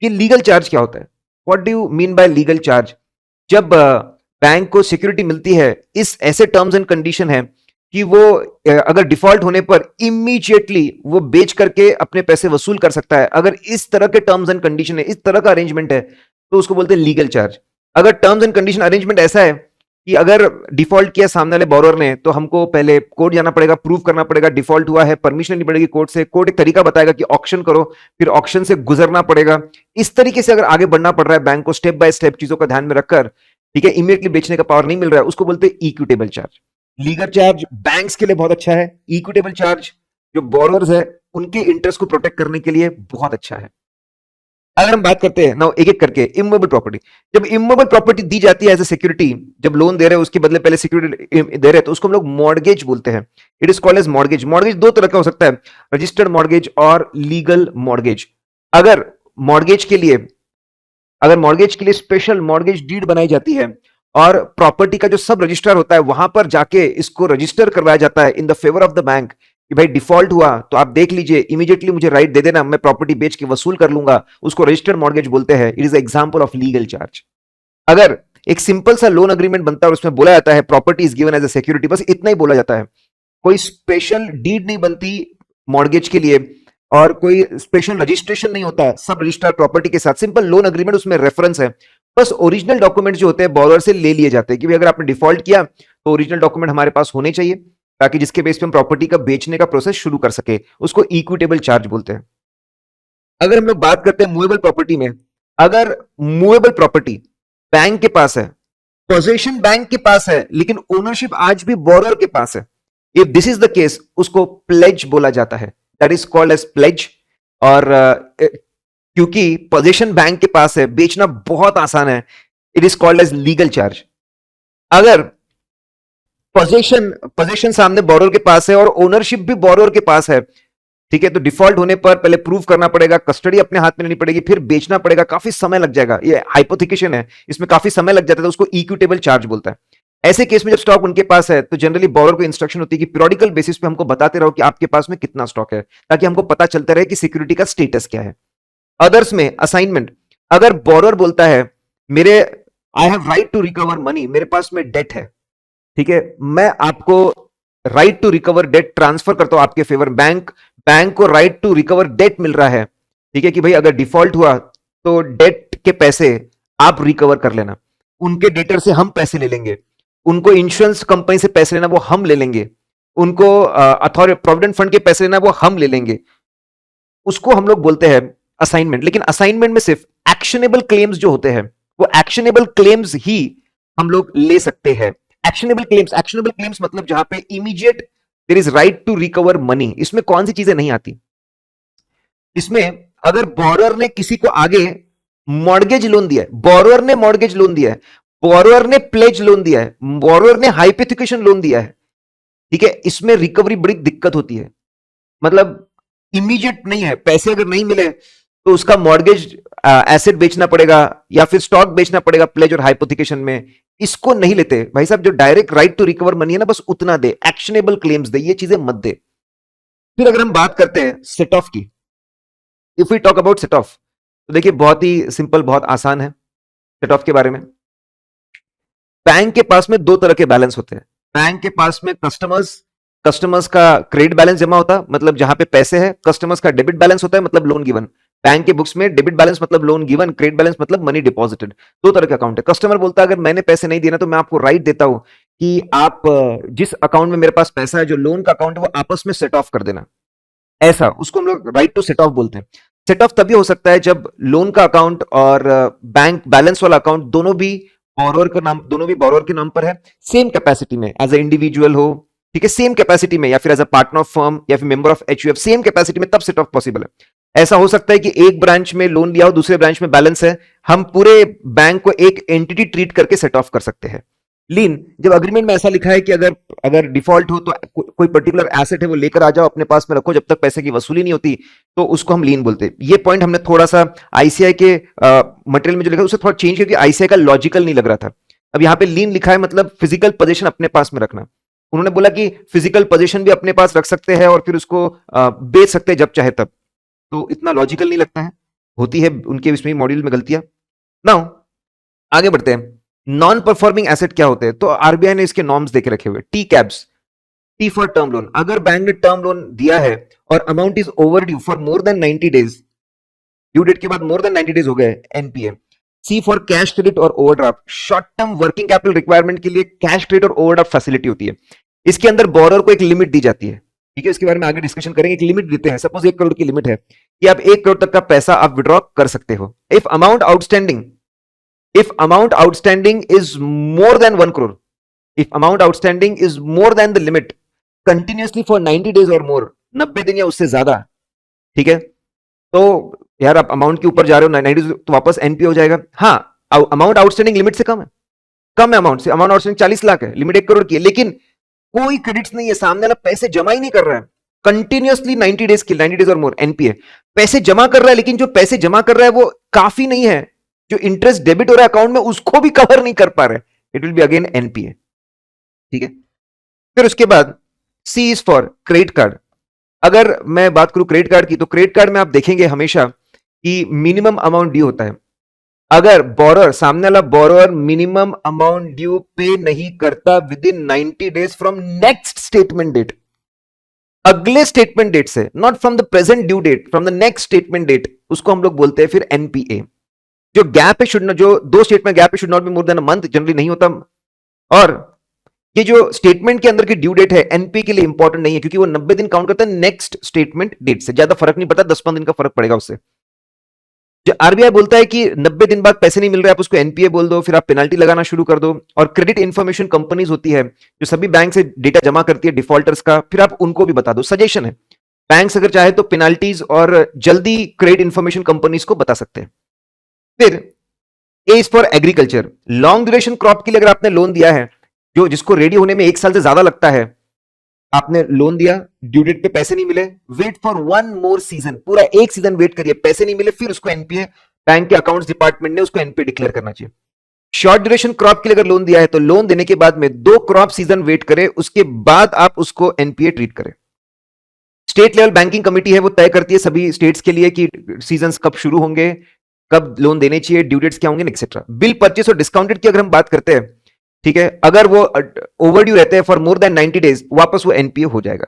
ये लीगल चार्ज क्या होता है, what do you mean by legal charge? जब बैंक को सिक्योरिटी मिलती है, इस ऐसे टर्म्स एंड कंडीशन है कि वो अगर डिफॉल्ट होने पर इमीडिएटली वो बेच करके अपने पैसे वसूल कर सकता है। अगर इस तरह के टर्म्स एंड कंडीशन है, इस तरह का अरेंजमेंट है, तो उसको बोलते हैं लीगल चार्ज। अगर टर्म्स एंड कंडीशन अरेंजमेंट ऐसा है कि अगर डिफॉल्ट किया सामने वाले बोरोर ने, तो हमको पहले कोर्ट जाना पड़ेगा, प्रूव करना पड़ेगा डिफॉल्ट हुआ है, परमिशन लेनी पड़ेगी कोर्ट से, कोर्ट एक तरीका बताएगा कि ऑक्शन करो, फिर ऑक्शन से गुजरना पड़ेगा। इस तरीके से अगर आगे बढ़ना पड़ रहा है बैंक को, स्टेप बाय स्टेप चीजों का ध्यान में रखकर, ठीक है, इमीडिएटली बेचने का पावर नहीं मिल रहा है, उसको बोलते हैं equitable charge. Legal charge banks के लिए बहुत अच्छा है, इक्विटेबल चार्ज जो बोरोर्स है उनके इंटरेस्ट को प्रोटेक्ट करने के लिए बहुत अच्छा है। अगर हम बात करते हैं ना एक एक करके, इमूवेबल प्रॉपर्टी, जब इमूवेबल प्रॉपर्टी दी जाती है एज ए सिक्योरिटी, जब लोन दे रहे हैं उसके बदले पहले सिक्योरिटी दे रहे हैं, तो उसको हम लोग मॉर्गेज बोलते हैं। It is called as mortgage. Mortgage दो तरह का हो सकता है, रजिस्टर्ड मॉर्गेज और लीगल मॉर्गेज। अगर मॉर्गेज के लिए अगर मॉर्गेज के लिए स्पेशल मॉर्गेज डीड बनाई जाती है और प्रॉपर्टी का जो सब रजिस्ट्रार होता है वहां पर जाके इसको रजिस्टर करवाया जाता है in the favour of the bank कि भाई डिफॉल्ट हुआ तो आप देख लीजिए, इमीडिएटली मुझे राइट दे देना, मैं प्रॉपर्टी बेच के वसूल कर लूंगा, उसको रजिस्टर्ड मॉर्गेज बोलते हैं। It is example of legal charge. अगर एक सिंपल सा लोन अग्रीमेंट बनता है और उसमें बोला जाता है property is given as a security, बस इतना ही बोला जाता है, कोई स्पेशल डीड नहीं बनती मॉर्गेज के लिए और कोई स्पेशल रजिस्ट्रेशन नहीं होता सब रजिस्टर्ड प्रॉपर्टी के साथ, सिंपल लोन अग्रीमेंट, उसमें रेफरेंस है, बस ओरिजिनल डॉक्यूमेंट जो होते हैं बोरोवर से ले लिए जाते हैं कि भाई अगर आपने डिफॉल्ट किया तो ओरिजिनल डॉक्यूमेंट हमारे पास होने चाहिए ताकि जिसके बेस पे हम प्रॉपर्टी का बेचने का प्रोसेस शुरू कर सके, उसको इक्विटेबल चार्ज बोलते हैं। अगर हम लोग बात करते हैं मूवेबल प्रॉपर्टी में, अगर मूवेबल प्रॉपर्टी बैंक के पास है, पोजीशन बैंक के पास है, लेकिन ओनरशिप आज भी बोरोवर के पास है, if this is the case उसको प्लेज बोला जाता है, that is called as pledge. और क्योंकि पोजीशन बैंक के पास है, बेचना बहुत आसान है, it is called as legal charge. अगर पोजीशन सामने बोरोवर के पास है और ओनरशिप भी बोरोवर के पास है, ठीक है, तो डिफॉल्ट होने पर पहले प्रूव करना पड़ेगा, कस्टडी अपने हाथ में लेनी पड़ेगी, फिर बेचना पड़ेगा, काफी समय लग जाएगा, ये हाइपोथिकेशन है, इसमें काफी समय लग जाता है, तो उसको इक्विटेबल चार्ज बोलता है। ऐसे केस में जब स्टॉक उनके पास है तो जनरली बोरोवर को इंस्ट्रक्शन होती है कि पीरियोडिकल बेसिस पे हमको बताते रहो कि आपके पास में कितना स्टॉक है, ताकि हमको पता चलता रहे कि सिक्योरिटी का स्टेटस क्या है। अदर्स में असाइनमेंट, अगर बोरोवर बोलता है मेरे I have right to recover money, मेरे पास में डेट है, ठीक है, मैं आपको right to recover debt transfer करता हूं आपके फेवर, बैंक को राइट टू रिकवर डेट मिल रहा है, ठीक है, कि भाई अगर डिफॉल्ट हुआ तो डेट के पैसे आप रिकवर कर लेना, उनके डेटर से हम पैसे ले लेंगे, उनको इंश्योरेंस कंपनी से पैसे लेना वो हम ले लेंगे, उनको अथॉरिटी प्रोविडेंट फंड के पैसे लेना वो हम ले लेंगे, उसको हम लोग बोलते हैं असाइनमेंट। लेकिन असाइनमेंट में सिर्फ एक्शनेबल क्लेम्स जो होते हैं वो एक्शनेबल क्लेम्स ही हम लोग ले सकते हैं। एक्शनेबल क्लेम्स मतलब जहां पे immediate there is right to recover money. इसमें कौन सी चीजें नहीं आती, इसमें अगर बोरर ने किसी को आगे मॉर्गेज लोन दिया है, बोरर ने मॉर्गेज लोन दिया है, बोरर ने प्लेज लोन दिया है, बोरर ने हाइपोथेकेशन लोन दिया है, ठीक है, इसमें रिकवरी बड़ी दिक्कत होती है, मतलब इमीडिएट नहीं है, पैसे अगर नहीं मिले तो उसका मॉर्गेज एसेट बेचना पड़ेगा या फिर स्टॉक बेचना पड़ेगा प्लेज और हाइपोथेकेशन में, इसको नहीं लेते भाई साहब। जो direct right to recover money है ना, बस उतना दे, एक्शनेबल क्लेम्स दे, ये चीजें मत दे। फिर अगर हम बात करते हैं सेट ऑफ की, if we talk about set off, तो देखिए बहुत ही सिंपल, बहुत आसान है सेट ऑफ के बारे में। बैंक के पास में दो तरह के बैलेंस होते हैं, बैंक के पास में कस्टमर्स का क्रेडिट बैलेंस जमा होता है, मतलब जहां पे पैसे है, कस्टमर्स का डेबिट बैलेंस होता है, मतलब लोन गिवन। बैंक के बुक्स में डेबिट बैलेंस मतलब लोन गिवन, क्रेडिट बैलेंस मतलब मनी डिपॉजिटेड। दो तरह का अकाउंट है। कस्टमर बोलता है अगर मैंने पैसे नहीं दिए ना तो मैं आपको राइट देता हूं कि आप जिस अकाउंट में मेरे पास पैसा है, जो लोन का अकाउंट है, वो आपस में सेट ऑफ कर देना, ऐसा, उसको हम लोग राइट टू सेट ऑफ बोलते हैं। सेट ऑफ तभी हो सकता है जब लोन का अकाउंट और बैंक बैलेंस वाला अकाउंट दोनों भी बोरोवर के नाम पर है, सेम कैपेसिटी में, एज ए इंडिविजुअल हो, ठीक है, सेम कैपेसिटी में, या फिर as a partner of firm या फिर member of HUF, same capacity में, तब सेट ऑफ पॉसिबल है। ऐसा हो सकता है कि एक ब्रांच में लोन लिया हो, दूसरे ब्रांच में बैलेंस है, हम पूरे बैंक को एक एंटिटी ट्रीट करके सेट ऑफ कर सकते हैं। लीन, जब अग्रीमेंट में ऐसा लिखा है कि अगर डिफॉल्ट हो तो कोई पर्टिकुलर एसेट है वो लेकर आ जाओ, अपने पास में रखो, जब तक पैसे की वसूली नहीं होती, तो उसको हम लीन बोलते हैं। ये पॉइंट हमने थोड़ा सा आईसीआई के मटेरियल में जो लिखा है उसे थोड़ा चेंज किया, आईसीआई का लॉजिकल नहीं लग रहा था। अब यहाँ पे लीन लिखा है मतलब फिजिकल पोजीशन अपने पास में रखना। उन्होंने बोला कि फिजिकल पोजीशन भी अपने पास रख सकते हैं और फिर उसको बेच सकते हैं जब चाहे तब, तो इतना लॉजिकल नहीं लगता है, होती है उनके इसमें मॉड्यूल में गलतियां। नाउ आगे बढ़ते हैं, नॉन परफॉर्मिंग एसेट क्या होते हैं, तो आरबीआई ने इसके नॉर्म्स देके रखे हुए। T caps, T for term loan, अगर बैंक ने टर्म लोन दिया है और amount is overdue for more than 90 days, due date के बाद मोर देन 90 डेज हो गए, NPA. C for cash credit और overdraft, short term working capital requirement के लिए कैश क्रेडिट और ओवरड्राफ्ट फैसिलिटी होती है, इसके अंदर बोरर को एक लिमिट दी जाती है, ठीक है, इसके बारे में आगे डिस्कशन करेंगे। एक लिमिट देते हैं, सपोज 1 करोड़ की लिमिट है कि आप 1 करोड़ तक का पैसा आप विड्रॉ कर सकते हो। If amount outstanding is more than 1 crore, if amount outstanding is more than the limit continuously for 90 days or more, 90 दिन या उससे ज्यादा, ठीक है, तो यार आप अमाउंट के ऊपर जा रहे हो 90 डेज तो वापस एनपीए हो जाएगा। हाँ, अमाउंट आउटस्टैंडिंग लिमिट से कम है अमाउंट से, अमाउंट आउटस्टैंडिंग 40 लाख है, लिमिट 1 करोड़ की है, लेकिन कोई क्रेडिट्स नहीं है, सामने वाला पैसे जमा ही नहीं कर रहा है कंटिन्यूअसली 90 डेज की, 90 डेज और मोर, एनपीए। पैसे जमा कर रहा है, लेकिन जो पैसे जमा कर रहा है वो काफी नहीं है, जो इंटरेस्ट डेबिट हो रहा है अकाउंट में उसको भी कवर नहीं कर पा रहे, it will be again NPA, ठीक है। फिर उसके बाद सी इज फॉर क्रेडिट कार्ड। अगर मैं बात करूं क्रेडिट कार्ड की, तो क्रेडिट कार्ड में आप देखेंगे हमेशा कि मिनिमम अमाउंट ड्यू होता है। अगर बोरर, सामने वाला borer minimum amount due pay नहीं करता within 90 days from next statement date, अगले स्टेटमेंट डेट से, not from the present due date, from the next statement date, उसको हम लोग बोलते हैं फिर एनपीए। जो गैप है, जो 2 स्टेटमेंट गैप है, should not be more than a month, generally नहीं होता। और ये जो स्टेटमेंट के अंदर की ड्यू डेट है एनपी के लिए इंपॉर्टेंट नहीं है, क्योंकि वो 90 दिन काउंट करता है नेक्स्ट स्टेटमेंट डेट से, ज्यादा फर्क नहीं पड़ता, 10-15 दिन का फर्क पड़ेगा उससे। जो आरबीआई बोलता है कि 90 दिन बाद पैसे नहीं मिल रहे, आप उसको एनपीए बोल दो, फिर आप पेनल्टी लगाना शुरू कर दो। और क्रेडिट इंफॉर्मेशन कंपनीज होती है जो सभी बैंक से डेटा जमा करती है डिफॉल्टर्स का, फिर आप उनको भी बता दो। सजेशन है, बैंक अगर चाहे तो पेनाल्टीज और जल्दी क्रेडिट इंफॉर्मेशन कंपनीज को बता सकते हैं। फिर A is for agriculture, long duration crop के लिए अगर आपने लोन दिया है, जो जिसको रेडी होने में 1 साल से ज्यादा लगता है, आपने लोन दिया, ड्यू डेट पे पैसे नहीं मिले, वेट फॉर 1 मोर सीजन, पूरा 1 सीजन वेट करिए, पैसे नहीं मिले, फिर उसको एनपीए, बैंक के अकाउंट्स डिपार्टमेंट ने उसको एनपीए डिक्लेयर करना चाहिए। शॉर्ट ड्यूरेशन क्रॉप के लिए अगर लोन दिया है तो लोन देने के बाद में 2 क्रॉप सीजन वेट करें, उसके बाद आप उसको एनपीए ट्रीट करें। स्टेट लेवल बैंकिंग कमेटी है, वो तय करती है सभी स्टेट्स के लिए कि सीजन कब शुरू होंगे, कब लोन देने चाहिए, ड्यू डेट्स क्या होंगे, एक्सेट्रा। बिल परचेस और डिस्काउंटेड की अगर हम बात करते हैं, ठीक है, अगर वो ओवरड्यू रहते हैं फॉर मोर देन 90 डेज, वापस वो एनपीए हो जाएगा।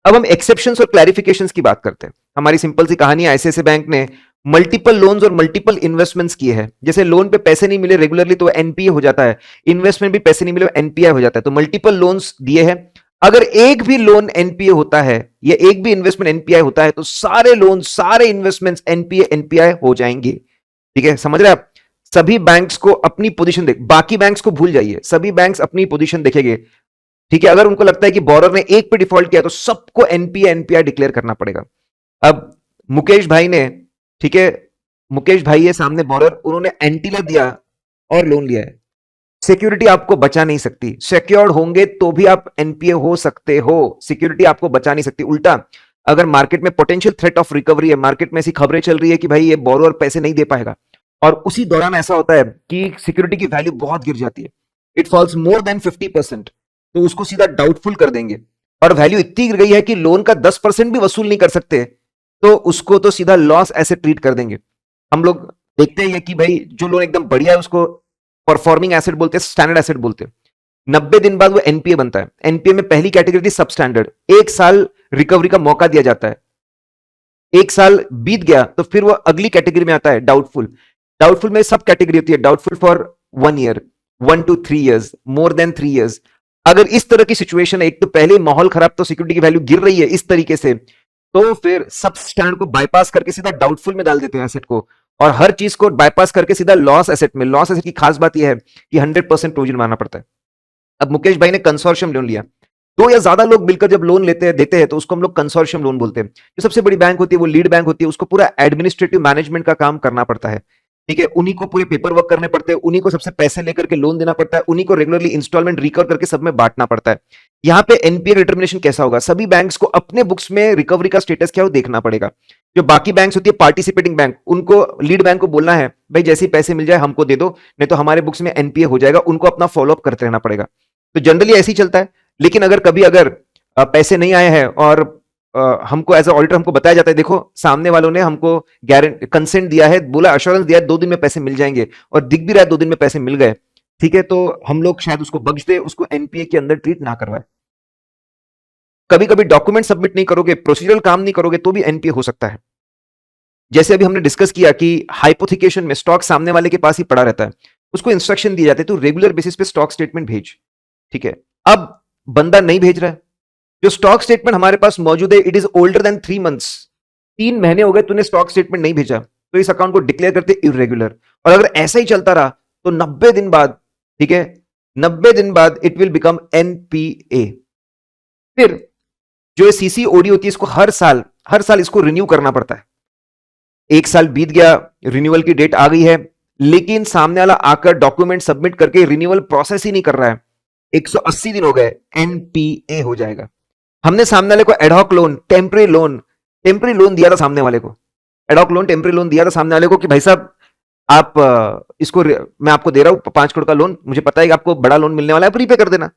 अब हम एक्सेप्शंस और क्लैरिफिकेशंस की बात करते हैं। हमारी सिंपल सी कहानी है, आईसीआईसीआई बैंक ने मल्टीपल लोन्स और मल्टीपल इन्वेस्टमेंट्स किए हैं। जैसे लोन पे पैसे नहीं मिले रेगुलरली तो एनपीए हो जाता है, इन्वेस्टमेंट भी पैसे नहीं मिले एनपीआई हो जाता है। तो मल्टीपल लोन्स दिए हैं, अगर एक भी लोन एनपीए होता है या एक भी इन्वेस्टमेंट एनपीआई होता है तो सारे लोन सारे इन्वेस्टमेंट्स एनपीए एनपीआई हो जाएंगे। ठीक है, समझ रहे आप? सभी बैंक्स को अपनी पोजीशन देख, बाकी बैंक्स को भूल जाइए, सभी बैंक्स अपनी पोजीशन देखेंगे। ठीक है, अगर उनको लगता है कि बोरर ने एक पे डिफॉल्ट किया तो सबको एनपीए एनपीआई डिक्लेयर करना पड़ेगा। अब मुकेश भाई ने, ठीक है, मुकेश भाई है सामने बोरर, उन्होंने एंटीला दिया और लोन लिया है। सिक्योरिटी आपको बचा नहीं सकती, सिक्योर्ड होंगे तो भी आप एनपीए हो सकते हो, सिक्योरिटी आपको बचा नहीं सकती। उल्टा अगर मार्केट में पोटेंशियल थ्रेट ऑफ रिकवरी है, मार्केट में ऐसी खबरें चल रही है कि भाई ये बोरोअर पैसे नहीं दे पाएगा, और उसी दौरान ऐसा होता है कि सिक्योरिटी की वैल्यू बहुत गिर जाती है, इट फॉल्स मोर देन 50%, तो उसको सीधा डाउटफुल कर देंगे। और वैल्यू इतनी गिर गई है कि लोन का 10% भी वसूल नहीं कर सकते, तो उसको तो सीधा लॉस एसेट ट्रीट कर देंगे। हम लोग देखते हैं कि भाई जो लोन एकदम बढ़िया है उसको परफॉर्मिंग एसेट बोलते हैं, स्टैंडर्ड एसेट बोलते हैं। 90 दिन बाद वो एनपीए बनता है। एनपीए में पहली कैटेगरी थी सब स्टैंडर्ड, एक साल रिकवरी का मौका दिया जाता है। एक साल बीत गया तो फिर वो अगली कैटेगरी में आता है डाउटफुल। डाउटफुल में सब कैटेगरी होती है, doubtful for 1 year, 1 to 3 years, more than 3 years। अगर इस तरह की सिचुएशन है, एक तो पहले माहौल खराब, तो सिक्योरिटी की वैल्यू गिर रही है इस तरीके से, तो फिर सब स्टैंडर्ड को बाईपास करके सीधा डाउटफुल में डाल देते हैं एसेट को, और हर चीज को बाईपास करके सीधा लॉस एसेट में। लॉस एसेट की खास बात यह है कि 100% प्रोविजन मारना पड़ता है। अब मुकेश भाई ने कंसोर्शियम लोन लिया, दो या ज्यादा लोग मिलकर जब लोन लेते हैं देते हैं तो उसको हम लोग कंसोर्शियम लोन बोलते हैं। जो सबसे बड़ी बैंक होती है वो लीड बैंक होती है, उसको पूरा एडमिनिस्ट्रेटिव मैनेजमेंट का काम करना पड़ता है। ठीक है, उन्हीं को पूरे पेपर वर्क करने पड़ते हैं, उन्हीं को सबसे पैसे लेकर के लोन देना पड़ता है, उन्हीं को रेगुलरली इंस्टॉलमेंट रिकवर करके सब में बांटना पड़ता है। यहाँ पे एनपीए डिटर्मिनेशन कैसा होगा, सभी बैंक्स को अपने बुक्स में रिकवरी का स्टेटस क्या है वो देखना पड़ेगा। जो बाकी बैंक्स होती है पार्टिसिपेटिंग बैंक, उनको लीड बैंक को बोलना है भाई जैसे ही पैसे मिल जाए हमको दे दो, नहीं तो हमारे बुक्स में एनपीए हो जाएगा, उनको अपना फॉलोअप करते रहना पड़ेगा। तो जनरली ऐसे ही चलता है। लेकिन अगर कभी अगर पैसे नहीं आए हैं और हमको एज ऑडिटर हमको बताया जाता है देखो सामने वालों ने हमको गारंटी कंसेंट दिया है, बोला अश्योरेंस दिया है 2 दिन में पैसे मिल जाएंगे, और दिख भी रहा है 2 दिन में पैसे मिल गए, ठीक है, तो हम लोग शायद उसको बख्श दे, उसको एनपीए के अंदर ट्रीट ना करवाए। कभी कभी डॉक्यूमेंट सबमिट नहीं करोगे, प्रोसीजरल काम नहीं करोगे तो भी एनपीए हो सकता है। जैसे अभी हमने डिस्कस किया कि हाइपोथिकेशन में स्टॉक सामने वाले के पास ही पड़ा रहता है, उसको इंस्ट्रक्शन दिए जाते हैं तो रेगुलर बेसिस पे स्टॉक स्टेटमेंट भेज। ठीक है, अब बंदा नहीं भेज रहा है, जो स्टॉक स्टेटमेंट हमारे पास मौजूद है it is older than 3 months, 3 महीने हो गए तूने स्टॉक स्टेटमेंट नहीं भेजा, तो इस अकाउंट को डिक्लेयर करते इरेगुलर। और अगर ऐसा ही चलता रहा तो 90 दिन बाद, ठीक है, 90 दिन बाद इट विल बिकम एनपीए। फिर जो सीसी ओडी होती है इसको हर साल इसको रिन्यू करना पड़ता है। एक साल बीत गया, रिन्यूअल की डेट आ गई है, लेकिन सामने वाला आकर डॉक्यूमेंट सबमिट करके रिन्यूअल प्रोसेस ही नहीं कर रहा है, 180 दिन हो गए, एनपीए हो जाएगा। हमने सामने वाले को एडहॉक लोन, टेम्पररी लोन दिया था सामने वाले को, एडहॉक लोन, टेम्पररी लोन दिया था सामने वाले को कि भाई साहब आप इसको मैं आपको दे रहा हूं 5 करोड़ का लोन, मुझे पता है कि आपको बड़ा लोन मिलने वाला है, प्रीपे कर देना।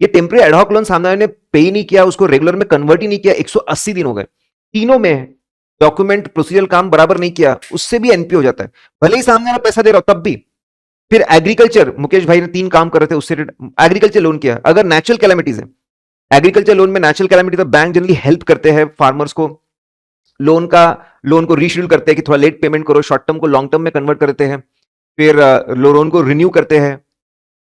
ये टेम्पररी एडहॉक लोन सामने वाले ने पे ही नहीं किया, उसको रेगुलर में कन्वर्ट ही नहीं किया, 180 दिन हो गए, तीनों में डॉक्यूमेंट प्रोसीजरल काम बराबर नहीं किया, उससे भी एनपी हो जाता है, भले ही सामने वाला पैसा दे रहा हो तब भी। फिर एग्रीकल्चर, मुकेश भाई ने 3 काम कर रहे थे, उससे एग्रीकल्चर लोन किया। अगर नेचुरल कैलेमिटीज है, एग्रीकल्चर लोन में नेचुरल कैलेमिटी तो बैंक जनरली हेल्प करते हैं फार्मर्स को, लोन को रीशेड्यूल करते हैं कि थोड़ा लेट पेमेंट करो, शॉर्ट टर्म को लॉन्ग टर्म में कन्वर्ट करते हैं, फिर लोन को रिन्यू करते हैं,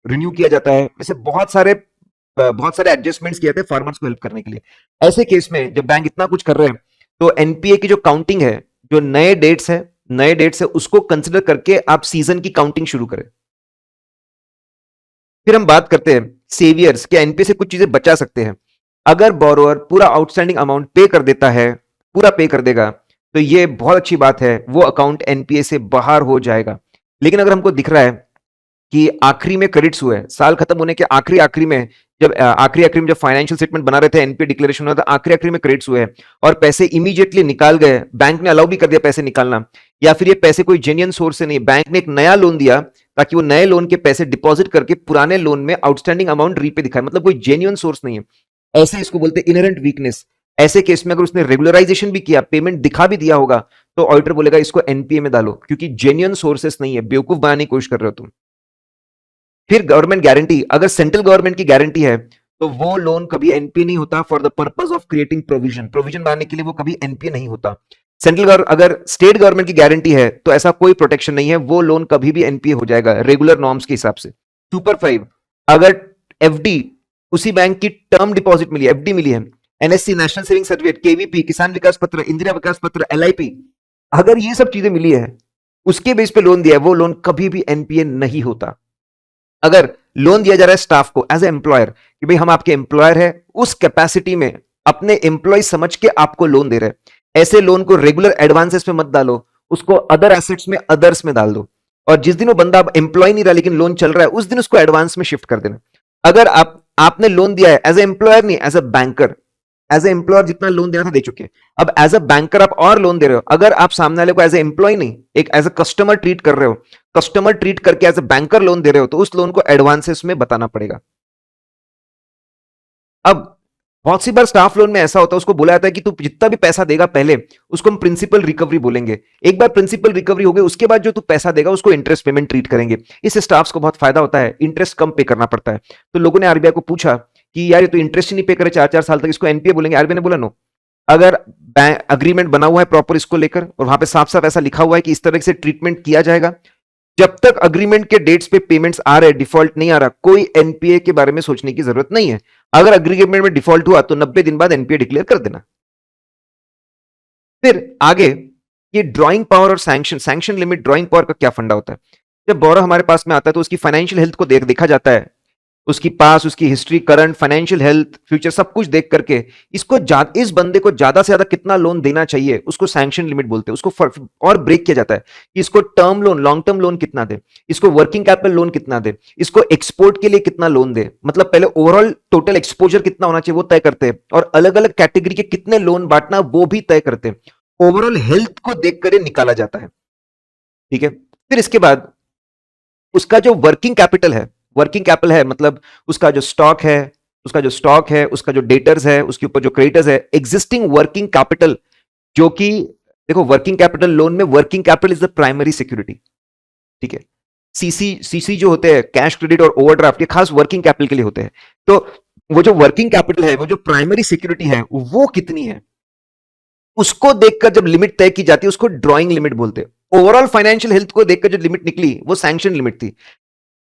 रिन्यू किया जाता है। ऐसे बहुत सारे एडजस्टमेंट्स किए थे फार्मर्स को हेल्प करने के लिए। ऐसे केस में जब बैंक इतना कुछ कर रहे हैं तो एनपीए की जो काउंटिंग है, जो नए डेट्स है उसको कंसिडर करके आप सीजन की काउंटिंग शुरू करें। फिर हम बात करते हैं सेवियर्स, क्या एनपीए से कुछ चीजें बचा सकते हैं। अगर बोरोअर पूरा आउटस्टैंडिंग अमाउंट पे कर देता है, पूरा पे कर देगा, तो ये बहुत अच्छी बात है, वो अकाउंट एनपीए से बाहर हो जाएगा। लेकिन अगर हमको दिख रहा है कि आखिरी में क्रेडिट्स हुए, साल खत्म होने के आखिरी में जब फाइनेंशियल स्टेटमेंट बना रहे थे, एनपीए डिक्लेरेशन हुआ था, आखिरी में क्रेडिट्स हुए और पैसे इमीडिएटली निकाल गए, बैंक ने अलाउ भी कर दिया पैसे निकालना, या फिर ये पैसे कोई जेन्युइन सोर्स से नहीं, बैंक ने एक नया लोन दिया ताकि वो नए लोन के पैसे डिपॉजिट करके पुराने लोन में आउटस्टैंडिंग अमाउंट रीपे दिखाए, मतलब कोई जेन्युइन सोर्स नहीं है, ऐसे इसको बोलते हैं इनहेरेंट वीकनेस। ऐसे केस में अगर उसने रेगुलराइजेशन भी किया, पेमेंट दिखा भी दिया होगा, तो ऑडिटर बोलेगा इसको एनपीए में डालो, क्योंकि जेन्युइन सोर्सेस नहीं है, बेवकूफ बनाने की कोशिश कर रहे हो तुम। फिर गवर्नमेंट गारंटी, अगर सेंट्रल गवर्नमेंट की गारंटी है तो वो लोन कभी एनपीए नहीं होता for the purpose of creating provision, provision बनाने के लिए वो कभी एनपीए नहीं होता। अगर स्टेट गवर्नमेंट की गारंटी है तो ऐसा कोई प्रोटेक्शन नहीं है, वो लोन कभी भी एनपीए हो जाएगा रेगुलर नॉर्म्स के हिसाब से। सुपर 5, अगर एफडी उसी बैंक की टर्म डिपॉजिट मिली है, एफडी मिली है, NSC national saving certificate, KVP किसान विकास पत्र, इंदिरा विकास पत्र, एलआईपी, अगर ये सब चीजें मिली है, उसके बेस पे लोन दिया है, वो लोन कभी भी एनपीए नहीं होता। अगर लोन दिया जा रहा है स्टाफ को एज ए एम्प्लॉयर कि भाई हम आपके एम्प्लॉयर है, उस कैपेसिटी में अपने एम्प्लॉय समझ के आपको लोन दे रहे हैं, ऐसे लोन को रेगुलर एडवांसेस में मत डालो, उसको अदर एसेट्स में, अदर्स में डाल दो, और जिस दिन वो बंदा एम्प्लॉय नहीं रहा लेकिन लोन चल रहा है, उस दिन उसको एडवांस में शिफ्ट कर देना। अगर आपने लोन दिया है एज ए एम्प्लॉयर नहीं, as a banker, as a employer जितना लोन देना था दे चुके हैं, अब एज ए बैंकर आप और लोन दे रहे हो, अगर आप सामने वाले को एज ए एम्प्लॉय नहीं, एक एज ए कस्टमर ट्रीट कर रहे हो, कस्टमर ट्रीट करके एज ए बैंकर लोन दे रहे हो, तो उस लोन को एडवांसेस में बताना पड़ेगा। अब बहुत सी बार स्टाफ लोन में ऐसा होता है, उसको बोला जाता है कि तू जितना भी पैसा देगा पहले, उसको हम प्रिंसिपल रिकवरी बोलेंगे, एक बार प्रिंसिपल रिकवरी हो गई उसके बाद जो तू पैसा देगा उसको इंटरेस्ट पेमेंट ट्रीट करेंगे। इससे स्टाफ्स को बहुत फायदा होता है, इंटरेस्ट कम पे करना पड़ता है। तो लोगों ने आरबीआई को पूछा कि यार ये तो इंटरेस्ट ही नहीं पे करे 4-4 साल तक, इसको एनपीए बोलेंगे? आरबीआई ने बोला नो, अगर अग्रीमेंट बना हुआ है प्रॉपर इसको लेकर, और वहां पे साफ साफ ऐसा लिखा हुआ है कि इस तरह से ट्रीटमेंट किया जाएगा, जब तक अग्रीमेंट के डेट्स पे पेमेंट्स आ रहे, डिफॉल्ट नहीं आ रहा, कोई एनपीए के बारे में सोचने की जरूरत नहीं है। अगर अग्रीमेंट में डिफॉल्ट हुआ तो 90 दिन बाद एनपीए डिक्लेयर कर देना। फिर आगे ये ड्राइंग पावर और सैंक्शन लिमिट, ड्राइंग पावर का क्या फंडा होता है? जब बोरो हमारे पास में आता है तो उसकी फाइनेंशियल हेल्थ को देखा जाता है, उसकी पास, उसकी history, current, financial health, future, सब कुछ देख करके इस बंदे को ज्यादा से ज्यादा कितना लोन देना चाहिए उसको सैंक्शन लिमिट बोलते हैं। उसको और ब्रेक किया जाता है कि इसको term loan, long term loan कितना दे, इसको वर्किंग कैपिटल लोन कितना दे, इसको एक्सपोर्ट के लिए कितना लोन दे, मतलब पहले ओवरऑल टोटल एक्सपोजर कितना होना चाहिए वो तय करते हैं, और अलग अलग कैटेगरी के कितने लोन बांटना वो भी तय करते हैं। ओवरऑल हेल्थ को देख कर निकाला जाता है, ठीक है। फिर इसके बाद उसका जो वर्किंग कैपिटल है, वर्किंग कैपिटल है मतलब उसका जो स्टॉक है, उसका जो डेटर्स है, उसके ऊपर जो क्रेडिटर्स है, एग्जिस्टिंग वर्किंग कैपिटल, जो कि देखो वर्किंग कैपिटल लोन में working capital is the primary security, ठीक है। सीसी जो होते हैं, कैश क्रेडिट और ओवरड्राफ्ट, ये खास वर्किंग कैपिटल के लिए होते हैं। तो वो जो वर्किंग कैपिटल है, वो जो प्राइमरी सिक्योरिटी है, वो कितनी है, उसको देखकर जब लिमिट तय की जाती है उसको ड्रॉइंग लिमिट बोलते हैं। ओवरऑल फाइनेंशियल हेल्थ को देखकर जो लिमिट निकली वो सैंक्शन लिमिट थी।